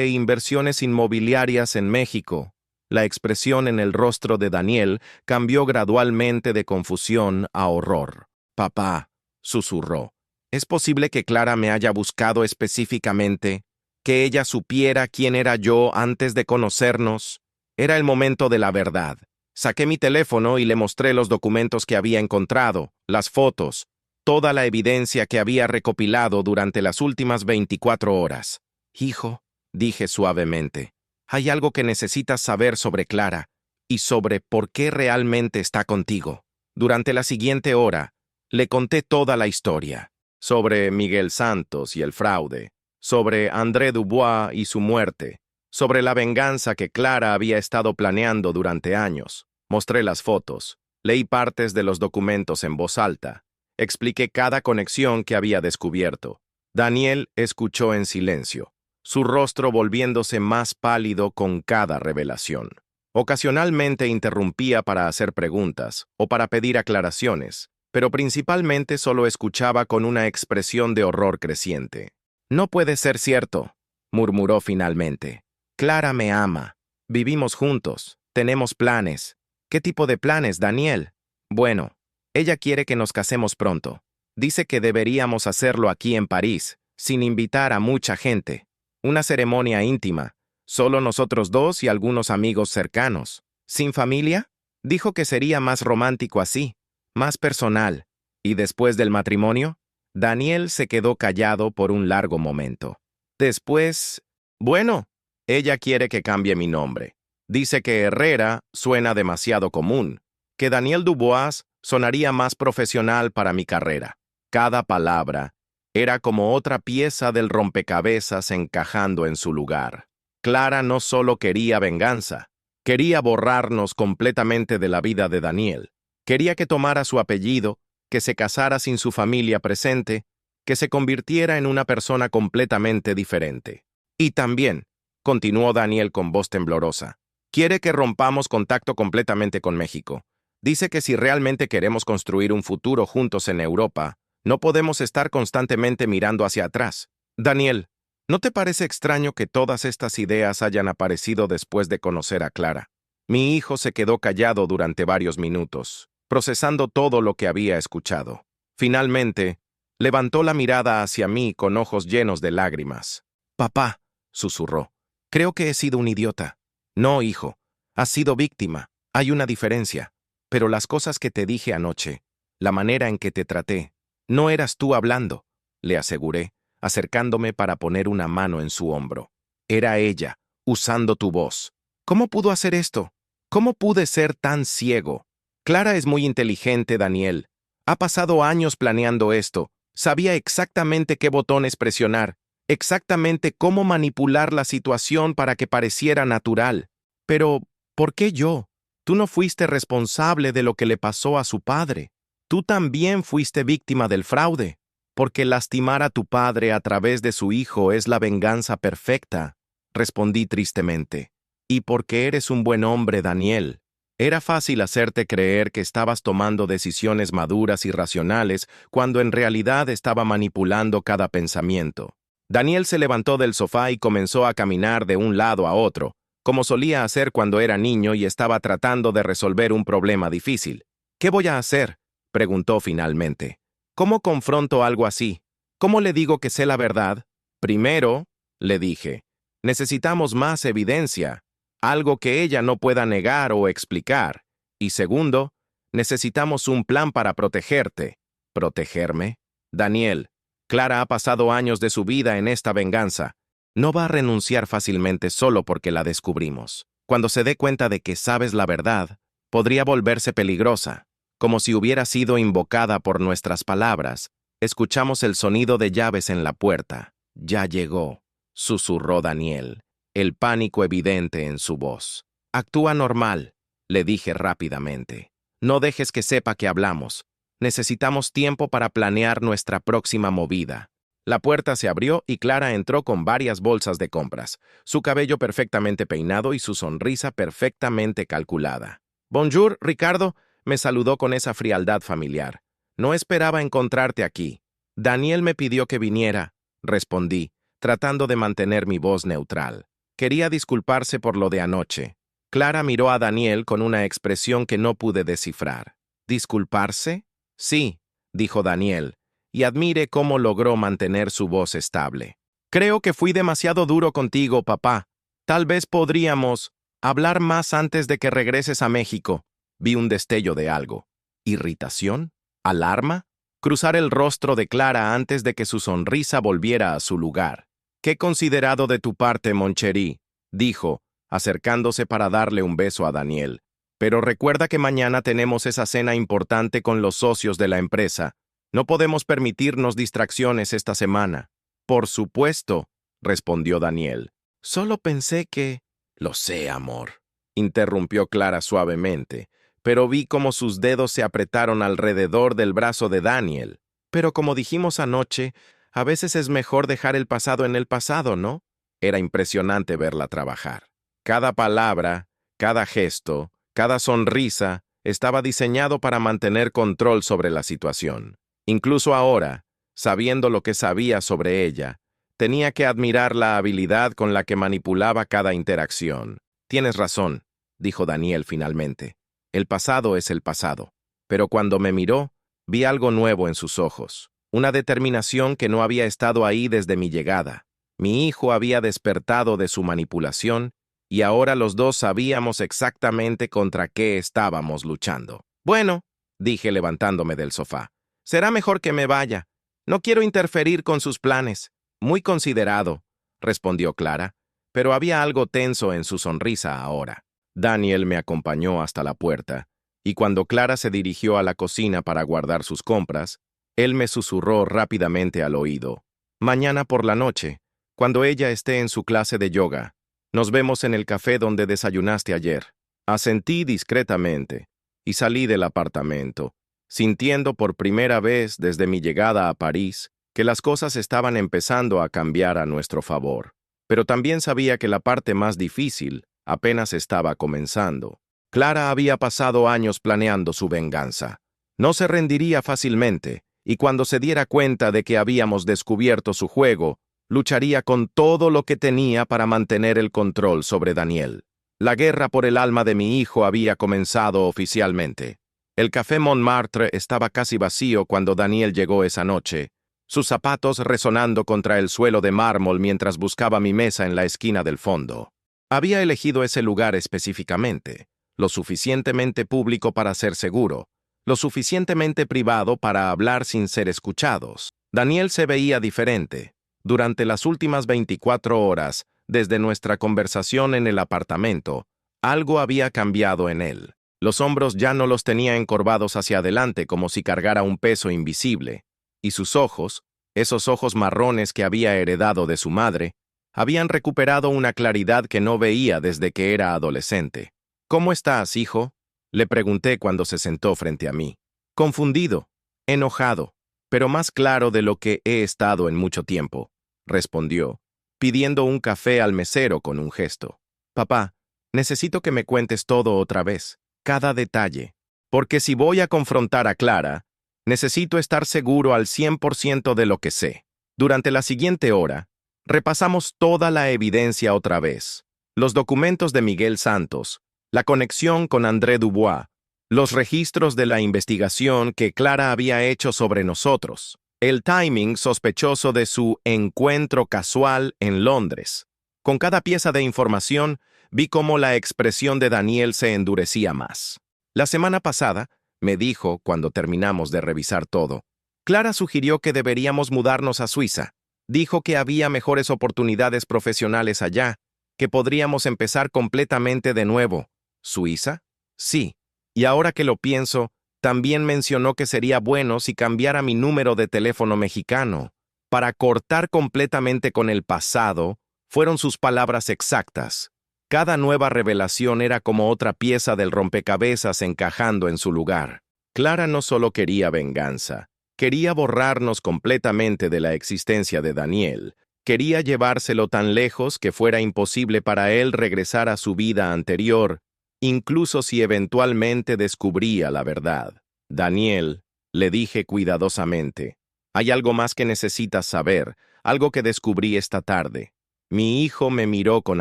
inversiones inmobiliarias en México. La expresión en el rostro de Daniel cambió gradualmente de confusión a horror. Papá, susurró. ¿Es posible que Clara me haya buscado específicamente? ¿Que ella supiera quién era yo antes de conocernos? Era el momento de la verdad. Saqué mi teléfono y le mostré los documentos que había encontrado, las fotos, toda la evidencia que había recopilado durante las últimas 24 horas. Hijo, dije suavemente, hay algo que necesitas saber sobre Clara y sobre por qué realmente está contigo. Durante la siguiente hora, le conté toda la historia, sobre Miguel Santos y el fraude, sobre André Dubois y su muerte, sobre la venganza que Clara había estado planeando durante años. Mostré las fotos, leí partes de los documentos en voz alta, expliqué cada conexión que había descubierto. Daniel escuchó en silencio, su rostro volviéndose más pálido con cada revelación. Ocasionalmente interrumpía para hacer preguntas o para pedir aclaraciones, pero principalmente solo escuchaba con una expresión de horror creciente. No puede ser cierto, murmuró finalmente. Clara me ama. Vivimos juntos. Tenemos planes. ¿Qué tipo de planes, Daniel? Bueno, ella quiere que nos casemos pronto. Dice que deberíamos hacerlo aquí en París, sin invitar a mucha gente. Una ceremonia íntima, solo nosotros dos y algunos amigos cercanos. ¿Sin familia? Dijo que sería más romántico así, más personal. ¿Y después del matrimonio? Daniel se quedó callado por un largo momento. Después, bueno, ella quiere que cambie mi nombre. Dice que Herrera suena demasiado común, que Daniel Dubois sonaría más profesional para mi carrera. Cada palabra era como otra pieza del rompecabezas encajando en su lugar. Clara no solo quería venganza, quería borrarnos completamente de la vida de Daniel. Quería que tomara su apellido, que se casara sin su familia presente, que se convirtiera en una persona completamente diferente. Y también, continuó Daniel con voz temblorosa, quiere que rompamos contacto completamente con México. Dice que si realmente queremos construir un futuro juntos en Europa, no podemos estar constantemente mirando hacia atrás. Daniel, ¿no te parece extraño que todas estas ideas hayan aparecido después de conocer a Clara? Mi hijo se quedó callado durante varios minutos, procesando todo lo que había escuchado. Finalmente, levantó la mirada hacia mí con ojos llenos de lágrimas. Papá, susurró, creo que he sido un idiota. No, hijo, has sido víctima. Hay una diferencia. Pero las cosas que te dije anoche, la manera en que te traté, no eras tú hablando, le aseguré, acercándome para poner una mano en su hombro. Era ella, usando tu voz. ¿Cómo pudo hacer esto? ¿Cómo pude ser tan ciego? Clara es muy inteligente, Daniel. Ha pasado años planeando esto. Sabía exactamente qué botones presionar, exactamente cómo manipular la situación para que pareciera natural. Pero, ¿por qué yo? Tú no fuiste responsable de lo que le pasó a su padre. Tú también fuiste víctima del fraude, porque lastimar a tu padre a través de su hijo es la venganza perfecta, respondí tristemente. Y porque eres un buen hombre, Daniel. Era fácil hacerte creer que estabas tomando decisiones maduras y racionales cuando en realidad estaba manipulando cada pensamiento. Daniel se levantó del sofá y comenzó a caminar de un lado a otro, como solía hacer cuando era niño y estaba tratando de resolver un problema difícil. ¿Qué voy a hacer?, preguntó finalmente. ¿Cómo confronto algo así? ¿Cómo le digo que sé la verdad? Primero, le dije, necesitamos más evidencia, algo que ella no pueda negar o explicar. Y segundo, necesitamos un plan para protegerte. ¿Protegerme? Daniel, Clara ha pasado años de su vida en esta venganza. No va a renunciar fácilmente solo porque la descubrimos. Cuando se dé cuenta de que sabes la verdad, podría volverse peligrosa, como si hubiera sido invocada por nuestras palabras. Escuchamos el sonido de llaves en la puerta. Ya llegó, susurró Daniel, el pánico evidente en su voz. Actúa normal, le dije rápidamente. No dejes que sepa que hablamos. Necesitamos tiempo para planear nuestra próxima movida. La puerta se abrió y Clara entró con varias bolsas de compras, su cabello perfectamente peinado y su sonrisa perfectamente calculada. «Bonjour, Ricardo», me saludó con esa frialdad familiar. «No esperaba encontrarte aquí. Daniel me pidió que viniera», respondí, tratando de mantener mi voz neutral. Quería disculparse por lo de anoche. Clara miró a Daniel con una expresión que no pude descifrar. ¿Disculparse? Sí, dijo Daniel, y admire cómo logró mantener su voz estable. Creo que fui demasiado duro contigo, papá. Tal vez podríamos hablar más antes de que regreses a México. Vi un destello de algo. ¿Irritación? ¿Alarma? Cruzar el rostro de Clara antes de que su sonrisa volviera a su lugar. «Qué considerado de tu parte, Moncherí», dijo, acercándose para darle un beso a Daniel. «Pero recuerda que mañana tenemos esa cena importante con los socios de la empresa. No podemos permitirnos distracciones esta semana». «Por supuesto», respondió Daniel. «Solo pensé que...» «Lo sé, amor», interrumpió Clara suavemente, pero vi cómo sus dedos se apretaron alrededor del brazo de Daniel. «Pero como dijimos anoche, a veces es mejor dejar el pasado en el pasado, ¿no?» Era impresionante verla trabajar. Cada palabra, cada gesto, cada sonrisa estaba diseñado para mantener control sobre la situación. Incluso ahora, sabiendo lo que sabía sobre ella, tenía que admirar la habilidad con la que manipulaba cada interacción. «Tienes razón», dijo Daniel finalmente. «El pasado es el pasado». Pero cuando me miró, vi algo nuevo en sus ojos. Una determinación que no había estado ahí desde mi llegada. Mi hijo había despertado de su manipulación y ahora los dos sabíamos exactamente contra qué estábamos luchando. «Bueno», dije levantándome del sofá, «será mejor que me vaya. No quiero interferir con sus planes». «Muy considerado», respondió Clara, pero había algo tenso en su sonrisa ahora. Daniel me acompañó hasta la puerta, y cuando Clara se dirigió a la cocina para guardar sus compras, él me susurró rápidamente al oído. «Mañana por la noche, cuando ella esté en su clase de yoga, nos vemos en el café donde desayunaste ayer». Asentí discretamente y salí del apartamento, sintiendo por primera vez desde mi llegada a París que las cosas estaban empezando a cambiar a nuestro favor. Pero también sabía que la parte más difícil apenas estaba comenzando. Clara había pasado años planeando su venganza. No se rendiría fácilmente, y cuando se diera cuenta de que habíamos descubierto su juego, lucharía con todo lo que tenía para mantener el control sobre Daniel. La guerra por el alma de mi hijo había comenzado oficialmente. El café Montmartre estaba casi vacío cuando Daniel llegó esa noche, sus zapatos resonando contra el suelo de mármol mientras buscaba mi mesa en la esquina del fondo. Había elegido ese lugar específicamente, lo suficientemente público para ser seguro, lo suficientemente privado para hablar sin ser escuchados. Daniel se veía diferente. Durante las últimas 24 horas, desde nuestra conversación en el apartamento, Algo había cambiado en él. Los hombros ya no los tenía encorvados hacia adelante como si cargara un peso invisible, y sus ojos, esos ojos marrones que había heredado de su madre, habían recuperado una claridad que no veía desde que era adolescente. «¿Cómo estás, hijo?», le pregunté cuando se sentó frente a mí. «Confundido, enojado, pero más claro de lo que he estado en mucho tiempo», respondió, pidiendo un café al mesero con un gesto. «Papá, necesito que me cuentes todo otra vez, cada detalle, porque si voy a confrontar a Clara, necesito estar seguro al 100% de lo que sé». Durante la siguiente hora, repasamos toda la evidencia otra vez, los documentos de Miguel Santos, la conexión con André Dubois, los registros de la investigación que Clara había hecho sobre nosotros, el timing sospechoso de su encuentro casual en Londres. Con cada pieza de información, vi cómo la expresión de Daniel se endurecía más. La semana pasada, me dijo cuando terminamos de revisar todo, Clara sugirió que deberíamos mudarnos a Suiza. Dijo que había mejores oportunidades profesionales allá, que podríamos empezar completamente de nuevo. ¿Suiza? Sí. Y ahora que lo pienso, también mencionó que sería bueno si cambiara mi número de teléfono mexicano. Para cortar completamente con el pasado, fueron sus palabras exactas. Cada nueva revelación era como otra pieza del rompecabezas encajando en su lugar. Clara no solo quería venganza, quería borrarnos completamente de la existencia de Daniel. Quería llevárselo tan lejos que fuera imposible para él regresar a su vida anterior, incluso si eventualmente descubría la verdad. «Daniel», le dije cuidadosamente, «hay algo más que necesitas saber, algo que descubrí esta tarde». Mi hijo me miró con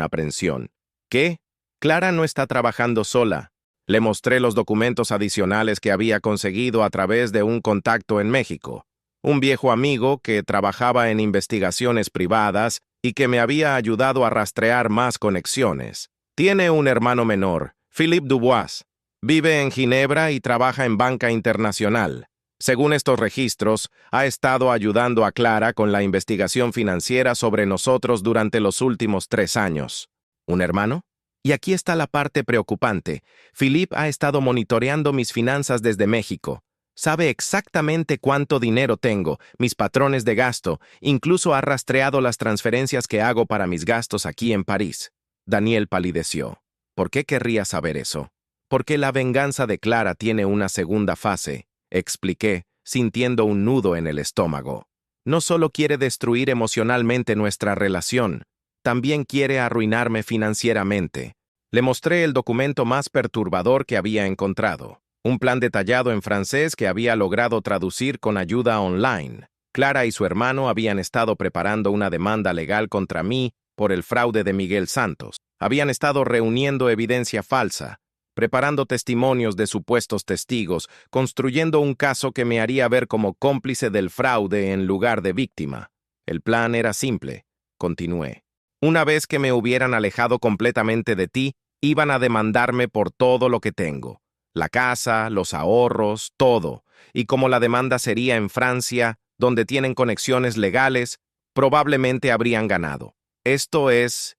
aprensión. «¿Qué? Clara no está trabajando sola». Le mostré los documentos adicionales que había conseguido a través de un contacto en México, un viejo amigo que trabajaba en investigaciones privadas y que me había ayudado a rastrear más conexiones. Tiene un hermano menor, Philippe Dubois. Vive en Ginebra y trabaja en banca internacional. Según estos registros, ha estado ayudando a Clara con la investigación financiera sobre nosotros durante los últimos 3 años. ¿Un hermano? Y aquí está la parte preocupante. Philippe ha estado monitoreando mis finanzas desde México. Sabe exactamente cuánto dinero tengo, mis patrones de gasto, incluso ha rastreado las transferencias que hago para mis gastos aquí en París. Daniel palideció. ¿Por qué querría saber eso? Porque la venganza de Clara tiene una segunda fase, expliqué, sintiendo un nudo en el estómago. No solo quiere destruir emocionalmente nuestra relación, también quiere arruinarme financieramente. Le mostré el documento más perturbador que había encontrado, un plan detallado en francés que había logrado traducir con ayuda online. Clara y su hermano habían estado preparando una demanda legal contra mí por el fraude de Miguel Santos. Habían estado reuniendo evidencia falsa, preparando testimonios de supuestos testigos, construyendo un caso que me haría ver como cómplice del fraude en lugar de víctima. El plan era simple, continué. Una vez que me hubieran alejado completamente de ti, iban a demandarme por todo lo que tengo. La casa, los ahorros, todo. Y como la demanda sería en Francia, donde tienen conexiones legales, probablemente habrían ganado. Esto es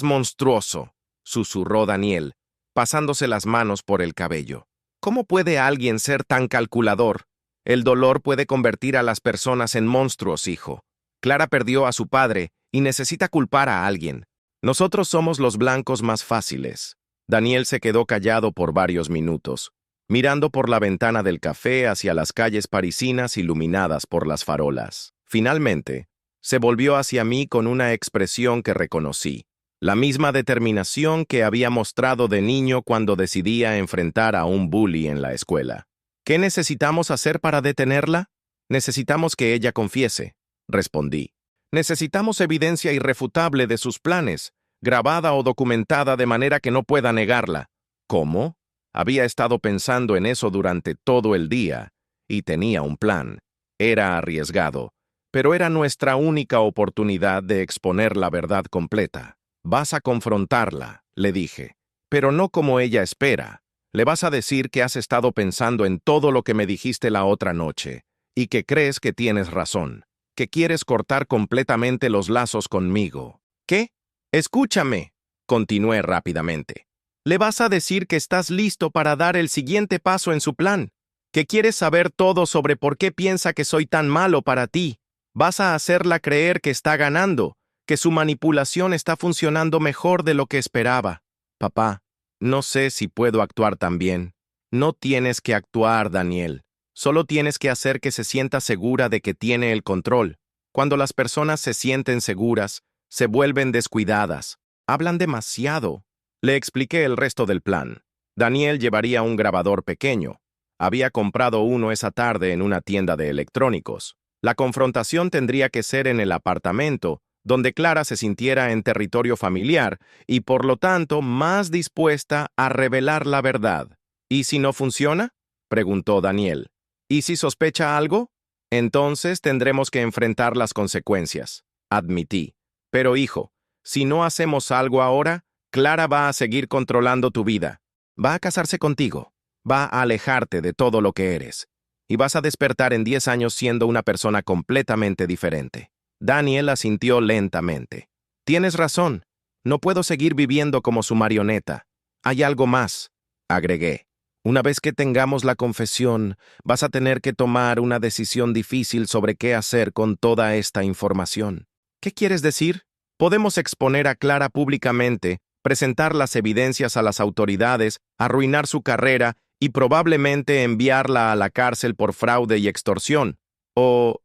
monstruoso», susurró Daniel, pasándose las manos por el cabello. «¿Cómo puede alguien ser tan calculador? El dolor puede convertir a las personas en monstruos, hijo. Clara perdió a su padre y necesita culpar a alguien. Nosotros somos los blancos más fáciles». Daniel se quedó callado por varios minutos, mirando por la ventana del café hacia las calles parisinas iluminadas por las farolas. Finalmente, se volvió hacia mí con una expresión que reconocí, la misma determinación que había mostrado de niño cuando decidía enfrentar a un bully en la escuela. «¿Qué necesitamos hacer para detenerla? Necesitamos que ella confiese», respondí. «Necesitamos evidencia irrefutable de sus planes, grabada o documentada de manera que no pueda negarla». «¿Cómo?» Había estado pensando en eso durante todo el día, y tenía un plan. Era arriesgado, pero era nuestra única oportunidad de exponer la verdad completa. «Vas a confrontarla», le dije, «pero no como ella espera. Le vas a decir que has estado pensando en todo lo que me dijiste la otra noche, y que crees que tienes razón, que quieres cortar completamente los lazos conmigo». «¿Qué? Escúchame», continué rápidamente. Le vas a decir que estás listo para dar el siguiente paso en su plan, que quieres saber todo sobre por qué piensa que soy tan malo para ti. Vas a hacerla creer que está ganando, que su manipulación está funcionando mejor de lo que esperaba. Papá, no sé si puedo actuar tan bien. No tienes que actuar, Daniel. Solo tienes que hacer que se sienta segura de que tiene el control. Cuando las personas se sienten seguras, se vuelven descuidadas. Hablan demasiado. Le expliqué el resto del plan. Daniel llevaría un grabador pequeño. Había comprado uno esa tarde en una tienda de electrónicos. La confrontación tendría que ser en el apartamento, donde Clara se sintiera en territorio familiar y por lo tanto más dispuesta a revelar la verdad. ¿Y si no funciona?, preguntó Daniel. ¿Y si sospecha algo? Entonces tendremos que enfrentar las consecuencias, admití. Pero hijo, si no hacemos algo ahora, Clara va a seguir controlando tu vida. Va a casarse contigo. Va a alejarte de todo lo que eres. Y vas a despertar en 10 años siendo una persona completamente diferente. Daniel asintió lentamente. Tienes razón. No puedo seguir viviendo como su marioneta. Hay algo más, agregué. Una vez que tengamos la confesión, vas a tener que tomar una decisión difícil sobre qué hacer con toda esta información. ¿Qué quieres decir? Podemos exponer a Clara públicamente, presentar las evidencias a las autoridades, arruinar su carrera y probablemente enviarla a la cárcel por fraude y extorsión. O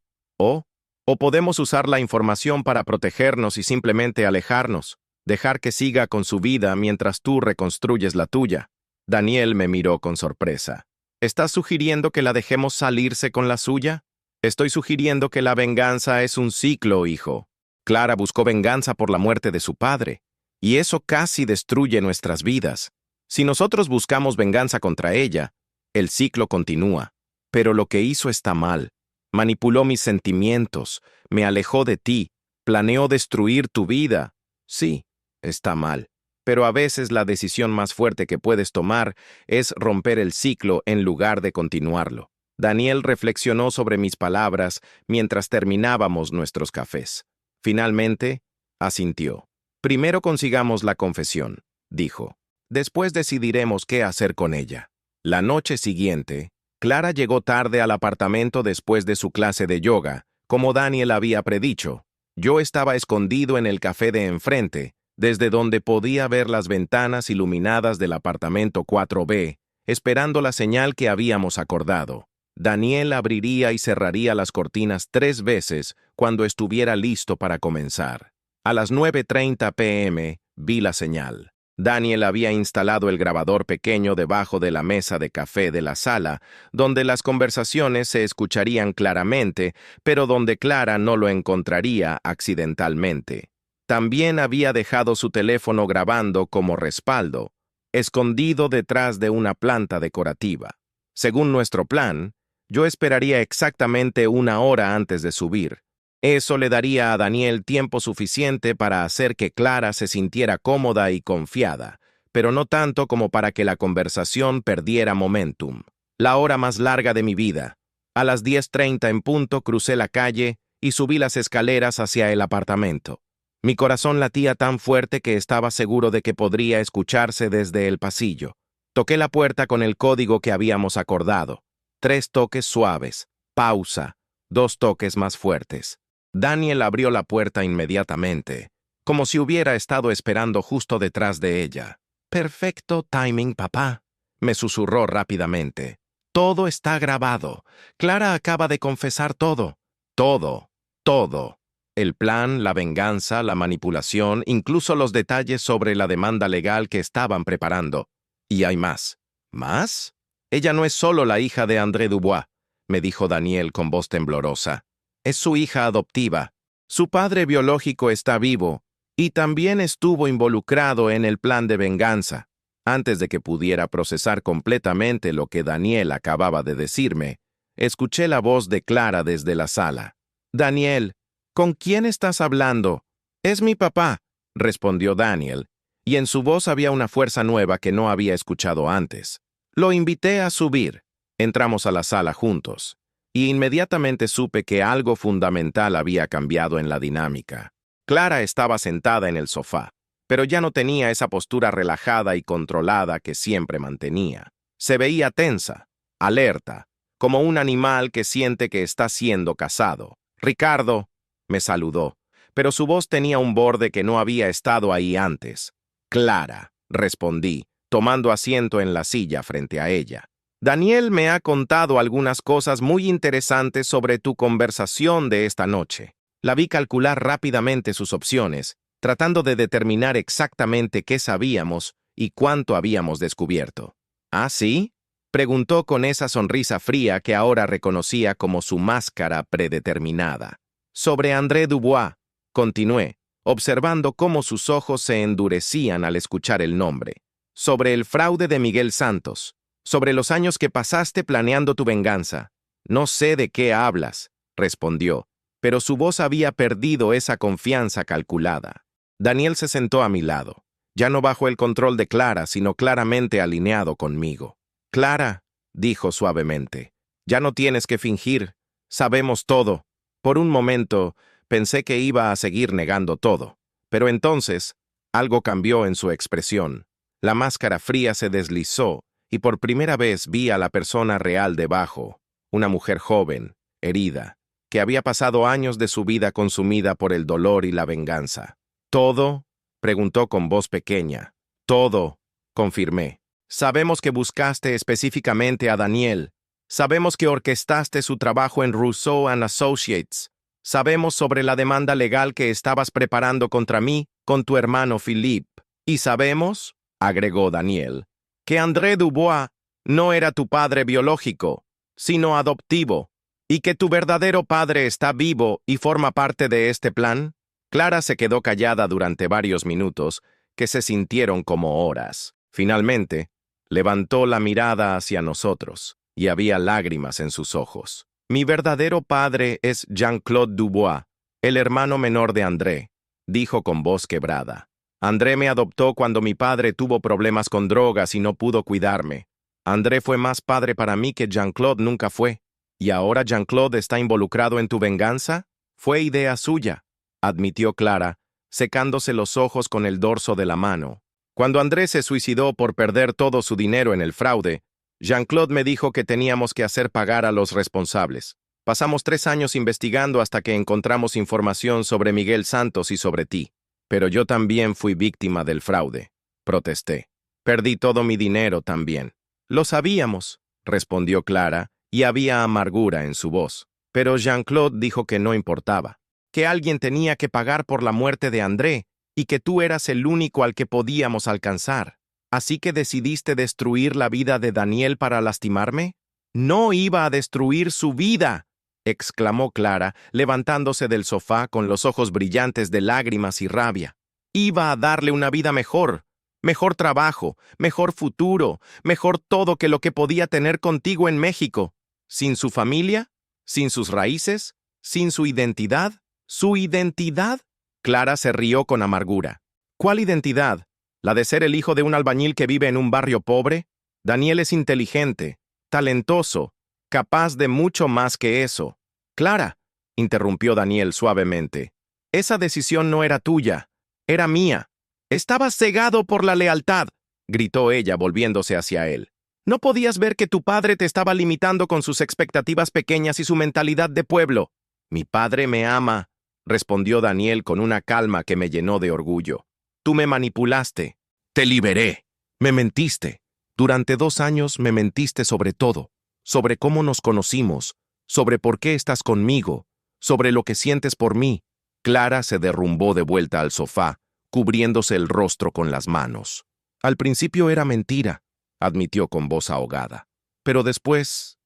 podemos usar la información para protegernos y simplemente alejarnos, dejar que siga con su vida mientras tú reconstruyes la tuya. Daniel me miró con sorpresa. ¿Estás sugiriendo que la dejemos salirse con la suya? Estoy sugiriendo que la venganza es un ciclo, hijo. Clara buscó venganza por la muerte de su padre, y eso casi destruye nuestras vidas. Si nosotros buscamos venganza contra ella, el ciclo continúa. Pero lo que hizo está mal. Manipuló mis sentimientos, me alejó de ti, planeó destruir tu vida. Sí, está mal. Pero a veces la decisión más fuerte que puedes tomar es romper el ciclo en lugar de continuarlo. Daniel reflexionó sobre mis palabras mientras terminábamos nuestros cafés. Finalmente, asintió. Primero consigamos la confesión, dijo. Después decidiremos qué hacer con ella. La noche siguiente, Clara llegó tarde al apartamento después de su clase de yoga, como Daniel había predicho. Yo estaba escondido en el café de enfrente, desde donde podía ver las ventanas iluminadas del apartamento 4B, esperando la señal que habíamos acordado. Daniel abriría y cerraría las cortinas 3 veces cuando estuviera listo para comenzar. A las 9:30 p.m. vi la señal. Daniel había instalado el grabador pequeño debajo de la mesa de café de la sala, donde las conversaciones se escucharían claramente, pero donde Clara no lo encontraría accidentalmente. También había dejado su teléfono grabando como respaldo, escondido detrás de una planta decorativa. Según nuestro plan, yo esperaría exactamente 1 hora antes de subir. Eso le daría a Daniel tiempo suficiente para hacer que Clara se sintiera cómoda y confiada, pero no tanto como para que la conversación perdiera momentum. La hora más larga de mi vida. A las 10:30 en punto crucé la calle y subí las escaleras hacia el apartamento. Mi corazón latía tan fuerte que estaba seguro de que podría escucharse desde el pasillo. Toqué la puerta con el código que habíamos acordado. 3 toques suaves. Pausa. 2 toques más fuertes. Daniel abrió la puerta inmediatamente, como si hubiera estado esperando justo detrás de ella. «Perfecto timing, papá», me susurró rápidamente. «Todo está grabado. Clara acaba de confesar todo. Todo. Todo. El plan, la venganza, la manipulación, incluso los detalles sobre la demanda legal que estaban preparando. Y hay más». ¿Más? Ella no es solo la hija de André Dubois, me dijo Daniel con voz temblorosa. Es su hija adoptiva. Su padre biológico está vivo y también estuvo involucrado en el plan de venganza. Antes de que pudiera procesar completamente lo que Daniel acababa de decirme, escuché la voz de Clara desde la sala. «Daniel, ¿con quién estás hablando?» «Es mi papá», respondió Daniel, y en su voz había una fuerza nueva que no había escuchado antes. Lo invité a subir. Entramos a la sala juntos, y inmediatamente supe que algo fundamental había cambiado en la dinámica. Clara estaba sentada en el sofá. pero ya no tenía esa postura relajada y controlada que siempre mantenía. Se veía tensa, alerta, como un animal que siente que está siendo cazado. «Ricardo», me saludó, pero su voz tenía un borde que no había estado ahí antes. «Clara», respondí, tomando asiento en la silla frente a ella. «Daniel me ha contado algunas cosas muy interesantes sobre tu conversación de esta noche». La vi calcular rápidamente sus opciones, tratando de determinar exactamente qué sabíamos y cuánto habíamos descubierto. «¿Ah, sí?», preguntó con esa sonrisa fría que ahora reconocía como su máscara predeterminada. «Sobre André Dubois», continué, observando cómo sus ojos se endurecían al escuchar el nombre. «Sobre el fraude de Miguel Santos. Sobre los años que pasaste planeando tu venganza». «No sé de qué hablas», respondió, pero su voz había perdido esa confianza calculada. Daniel se sentó a mi lado, ya no bajo el control de Clara, sino claramente alineado conmigo. «Clara», dijo suavemente, «ya no tienes que fingir. Sabemos todo». Por un momento, pensé que iba a seguir negando todo, pero entonces, algo cambió en su expresión. La máscara fría se deslizó, y por primera vez vi a la persona real debajo, una mujer joven, herida, que había pasado años de su vida consumida por el dolor y la venganza. «¿Todo?», preguntó con voz pequeña. «Todo», confirmé. «Sabemos que buscaste específicamente a Daniel. Sabemos que orquestaste su trabajo en Rousseau and Associates. Sabemos sobre la demanda legal que estabas preparando contra mí con tu hermano Philippe. Y sabemos», agregó Daniel, «que André Dubois no era tu padre biológico, sino adoptivo, y que tu verdadero padre está vivo y forma parte de este plan». Clara se quedó callada durante varios minutos, que se sintieron como horas. Finalmente, levantó la mirada hacia nosotros, y había lágrimas en sus ojos. «Mi verdadero padre es Jean-Claude Dubois, el hermano menor de André», dijo con voz quebrada. «André me adoptó cuando mi padre tuvo problemas con drogas y no pudo cuidarme. André fue más padre para mí que Jean-Claude nunca fue. ¿Y ahora Jean-Claude está involucrado en tu venganza? Fue idea suya», admitió Clara, secándose los ojos con el dorso de la mano. «Cuando André se suicidó por perder todo su dinero en el fraude, Jean-Claude me dijo que teníamos que hacer pagar a los responsables. Pasamos 3 años investigando hasta que encontramos información sobre Miguel Santos y sobre ti. Pero yo también fui víctima del fraude», protesté. «Perdí todo mi dinero también». «Lo sabíamos», respondió Clara, y había amargura en su voz. «Pero Jean-Claude dijo que no importaba, que alguien tenía que pagar por la muerte de André y que tú eras el único al que podíamos alcanzar. ¿Así que decidiste destruir la vida de Daniel para lastimarme?» «No iba a destruir su vida», exclamó Clara, levantándose del sofá con los ojos brillantes de lágrimas y rabia. «Iba a darle una vida mejor, mejor trabajo, mejor futuro, mejor todo que lo que podía tener contigo en México. Sin su familia, sin sus raíces, sin su identidad». «¿Su identidad?», Clara se rió con amargura. «¿Cuál identidad? ¿La de ser el hijo de un albañil que vive en un barrio pobre? Daniel es inteligente, talentoso, capaz de mucho más que eso». «Clara», interrumpió Daniel suavemente, «esa decisión no era tuya, era mía». «Estabas cegado por la lealtad», gritó ella volviéndose hacia él. «No podías ver que tu padre te estaba limitando con sus expectativas pequeñas y su mentalidad de pueblo». «Mi padre me ama», respondió Daniel con una calma que me llenó de orgullo. «Tú me manipulaste. Te liberé. Me mentiste. Durante 2 años me mentiste sobre todo, sobre cómo nos conocimos, sobre por qué estás conmigo, sobre lo que sientes por mí». Clara se derrumbó de vuelta al sofá, cubriéndose el rostro con las manos. «Al principio era mentira», admitió con voz ahogada. «Pero después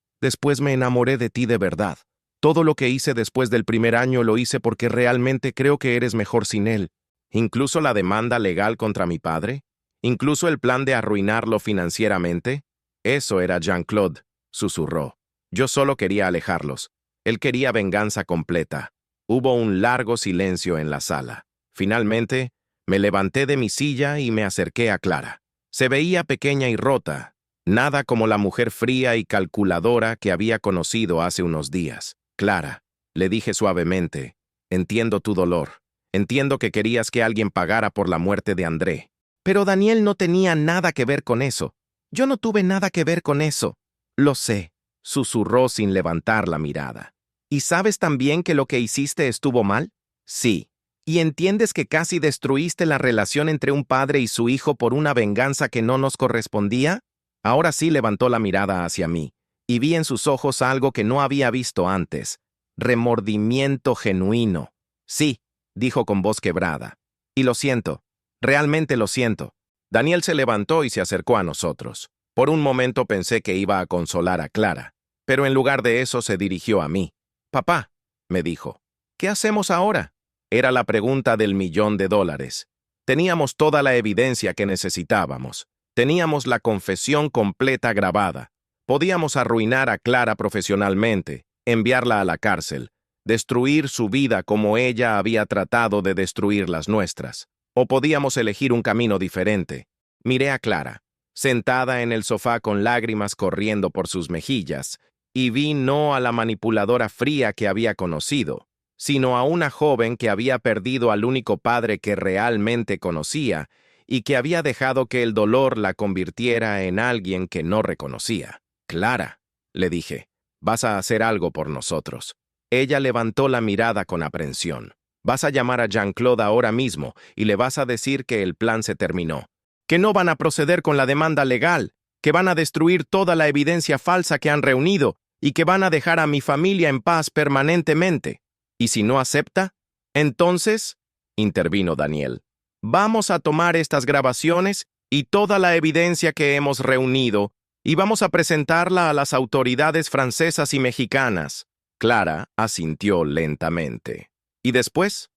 me enamoré de ti de verdad. Todo lo que hice después del primer año lo hice porque realmente creo que eres mejor sin él. ¿Incluso la demanda legal contra mi padre? ¿Incluso el plan de arruinarlo financieramente?» «Eso era Jean-Claude», susurró. «Yo solo quería alejarlos. Él quería venganza completa». Hubo un largo silencio en la sala. Finalmente, me levanté de mi silla y me acerqué a Clara. Se veía pequeña y rota, nada como la mujer fría y calculadora que había conocido hace unos días. «Clara», le dije suavemente, «entiendo tu dolor. Entiendo que querías que alguien pagara por la muerte de André. Pero Daniel no tenía nada que ver con eso. Yo no tuve nada que ver con eso. Lo sé, susurró sin levantar la mirada. ¿Y sabes también que lo que hiciste estuvo mal? Sí. ¿Y entiendes que casi destruiste la relación entre un padre y su hijo por una venganza que no nos correspondía? Ahora sí levantó la mirada hacia mí, y vi en sus ojos algo que no había visto antes. Remordimiento genuino. Sí, dijo con voz quebrada. Y lo siento. Realmente lo siento. Daniel se levantó y se acercó a nosotros. Por un momento pensé que iba a consolar a Clara, pero en lugar de eso se dirigió a mí. Papá, me dijo, ¿qué hacemos ahora? Era la pregunta del $1.000.000. Teníamos toda la evidencia que necesitábamos. Teníamos la confesión completa grabada. Podíamos arruinar a Clara profesionalmente, enviarla a la cárcel, destruir su vida como ella había tratado de destruir las nuestras. O podíamos elegir un camino diferente. Miré a Clara, sentada en el sofá con lágrimas corriendo por sus mejillas, y vi no a la manipuladora fría que había conocido, sino a una joven que había perdido al único padre que realmente conocía y que había dejado que el dolor la convirtiera en alguien que no reconocía. Clara, le dije, vas a hacer algo por nosotros. Ella levantó la mirada con aprensión. Vas a llamar a Jean-Claude ahora mismo y le vas a decir que el plan se terminó, que no van a proceder con la demanda legal, que van a destruir toda la evidencia falsa que han reunido y que van a dejar a mi familia en paz permanentemente. ¿Y si no acepta? Entonces, intervino Daniel, vamos a tomar estas grabaciones y toda la evidencia que hemos reunido y vamos a presentarla a las autoridades francesas y mexicanas. Clara asintió lentamente. Y después,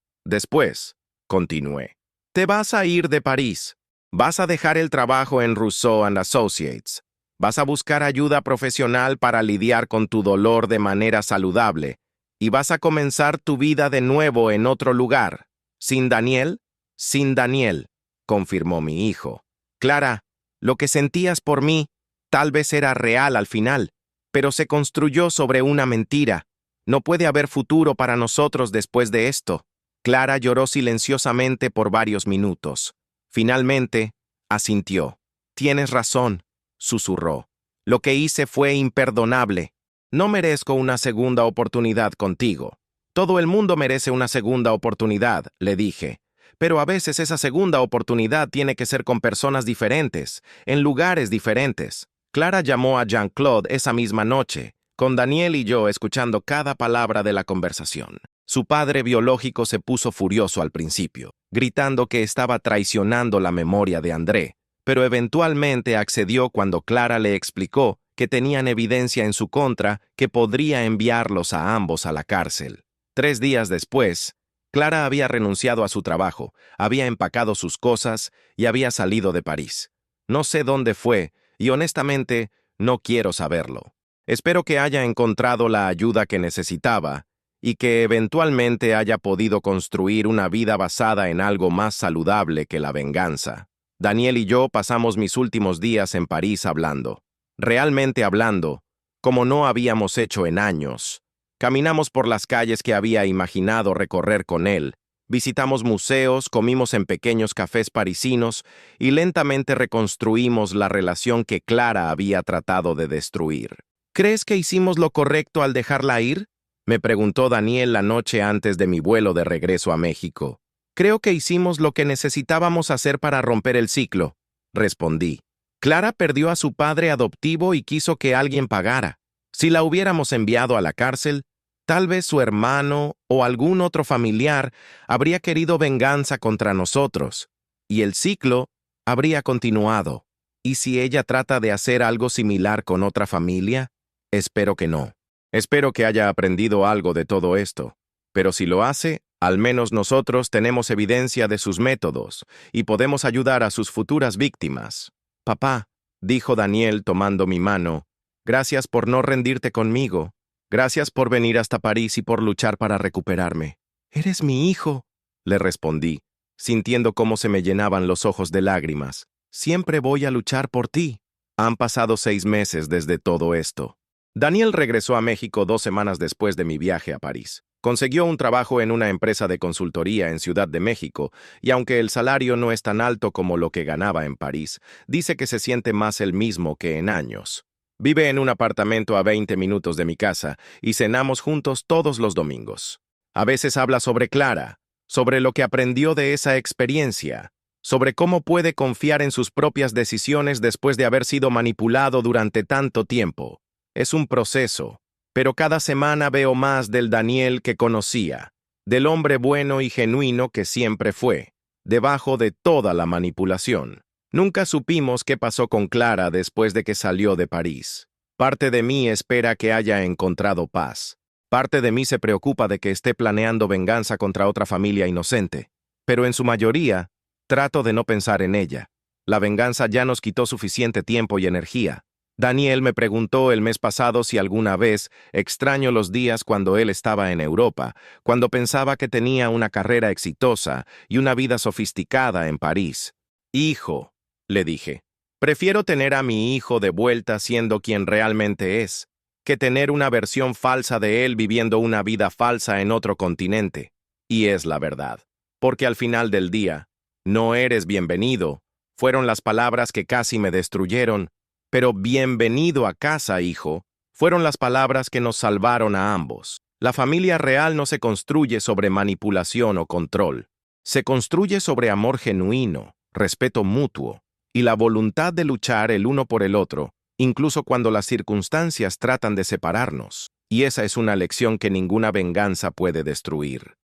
continué. Te vas a ir de París. Vas a dejar el trabajo en Rousseau and Associates. Vas a buscar ayuda profesional para lidiar con tu dolor de manera saludable. Y vas a comenzar tu vida de nuevo en otro lugar. ¿Sin Daniel? Sin Daniel, confirmó mi hijo. Clara, lo que sentías por mí tal vez era real al final, pero se construyó sobre una mentira. No puede haber futuro para nosotros después de esto. Clara lloró silenciosamente por varios minutos. Finalmente, asintió. Tienes razón, susurró. Lo que hice fue imperdonable. No merezco una segunda oportunidad contigo. Todo el mundo merece una segunda oportunidad, le dije. Pero a veces esa segunda oportunidad tiene que ser con personas diferentes, en lugares diferentes. Clara llamó a Jean-Claude esa misma noche, con Daniel y yo escuchando cada palabra de la conversación. Su padre biológico se puso furioso al principio, gritando que estaba traicionando la memoria de André, pero eventualmente accedió cuando Clara le explicó que tenían evidencia en su contra que podría enviarlos a ambos a la cárcel. 3 días después, Clara había renunciado a su trabajo, había empacado sus cosas y había salido de París. No sé dónde fue y honestamente no quiero saberlo. Espero que haya encontrado la ayuda que necesitaba y que eventualmente haya podido construir una vida basada en algo más saludable que la venganza. Daniel y yo pasamos mis últimos días en París hablando. Realmente hablando, como no habíamos hecho en años. Caminamos por las calles que había imaginado recorrer con él, visitamos museos, comimos en pequeños cafés parisinos y lentamente reconstruimos la relación que Clara había tratado de destruir. ¿Crees que hicimos lo correcto al dejarla ir? Me preguntó Daniel la noche antes de mi vuelo de regreso a México. Creo que hicimos lo que necesitábamos hacer para romper el ciclo, respondí. Clara perdió a su padre adoptivo y quiso que alguien pagara. Si la hubiéramos enviado a la cárcel, tal vez su hermano o algún otro familiar habría querido venganza contra nosotros, y el ciclo habría continuado. ¿Y si ella trata de hacer algo similar con otra familia? Espero que no. Espero que haya aprendido algo de todo esto. Pero si lo hace, al menos nosotros tenemos evidencia de sus métodos y podemos ayudar a sus futuras víctimas. Papá, dijo Daniel tomando mi mano, gracias por no rendirte conmigo. Gracias por venir hasta París y por luchar para recuperarme. Eres mi hijo, le respondí, sintiendo cómo se me llenaban los ojos de lágrimas. Siempre voy a luchar por ti. Han pasado 6 meses desde todo esto. Daniel regresó a México 2 semanas después de mi viaje a París. Consiguió un trabajo en una empresa de consultoría en Ciudad de México, y aunque el salario no es tan alto como lo que ganaba en París, dice que se siente más el mismo que en años. Vive en un apartamento a 20 minutos de mi casa y cenamos juntos todos los domingos. A veces habla sobre Clara, sobre lo que aprendió de esa experiencia, sobre cómo puede confiar en sus propias decisiones después de haber sido manipulado durante tanto tiempo. Es un proceso, pero cada semana veo más del Daniel que conocía, del hombre bueno y genuino que siempre fue, debajo de toda la manipulación. Nunca supimos qué pasó con Clara después de que salió de París. Parte de mí espera que haya encontrado paz. Parte de mí se preocupa de que esté planeando venganza contra otra familia inocente. Pero en su mayoría, trato de no pensar en ella. La venganza ya nos quitó suficiente tiempo y energía. Daniel me preguntó el mes pasado si alguna vez extraño los días cuando él estaba en Europa, cuando pensaba que tenía una carrera exitosa y una vida sofisticada en París. Hijo, le dije, prefiero tener a mi hijo de vuelta siendo quien realmente es, que tener una versión falsa de él viviendo una vida falsa en otro continente. Y es la verdad. Porque al final del día, no eres bienvenido, fueron las palabras que casi me destruyeron, pero bienvenido a casa, hijo, fueron las palabras que nos salvaron a ambos. La familia real no se construye sobre manipulación o control. Se construye sobre amor genuino, respeto mutuo y la voluntad de luchar el uno por el otro, incluso cuando las circunstancias tratan de separarnos. Y esa es una lección que ninguna venganza puede destruir.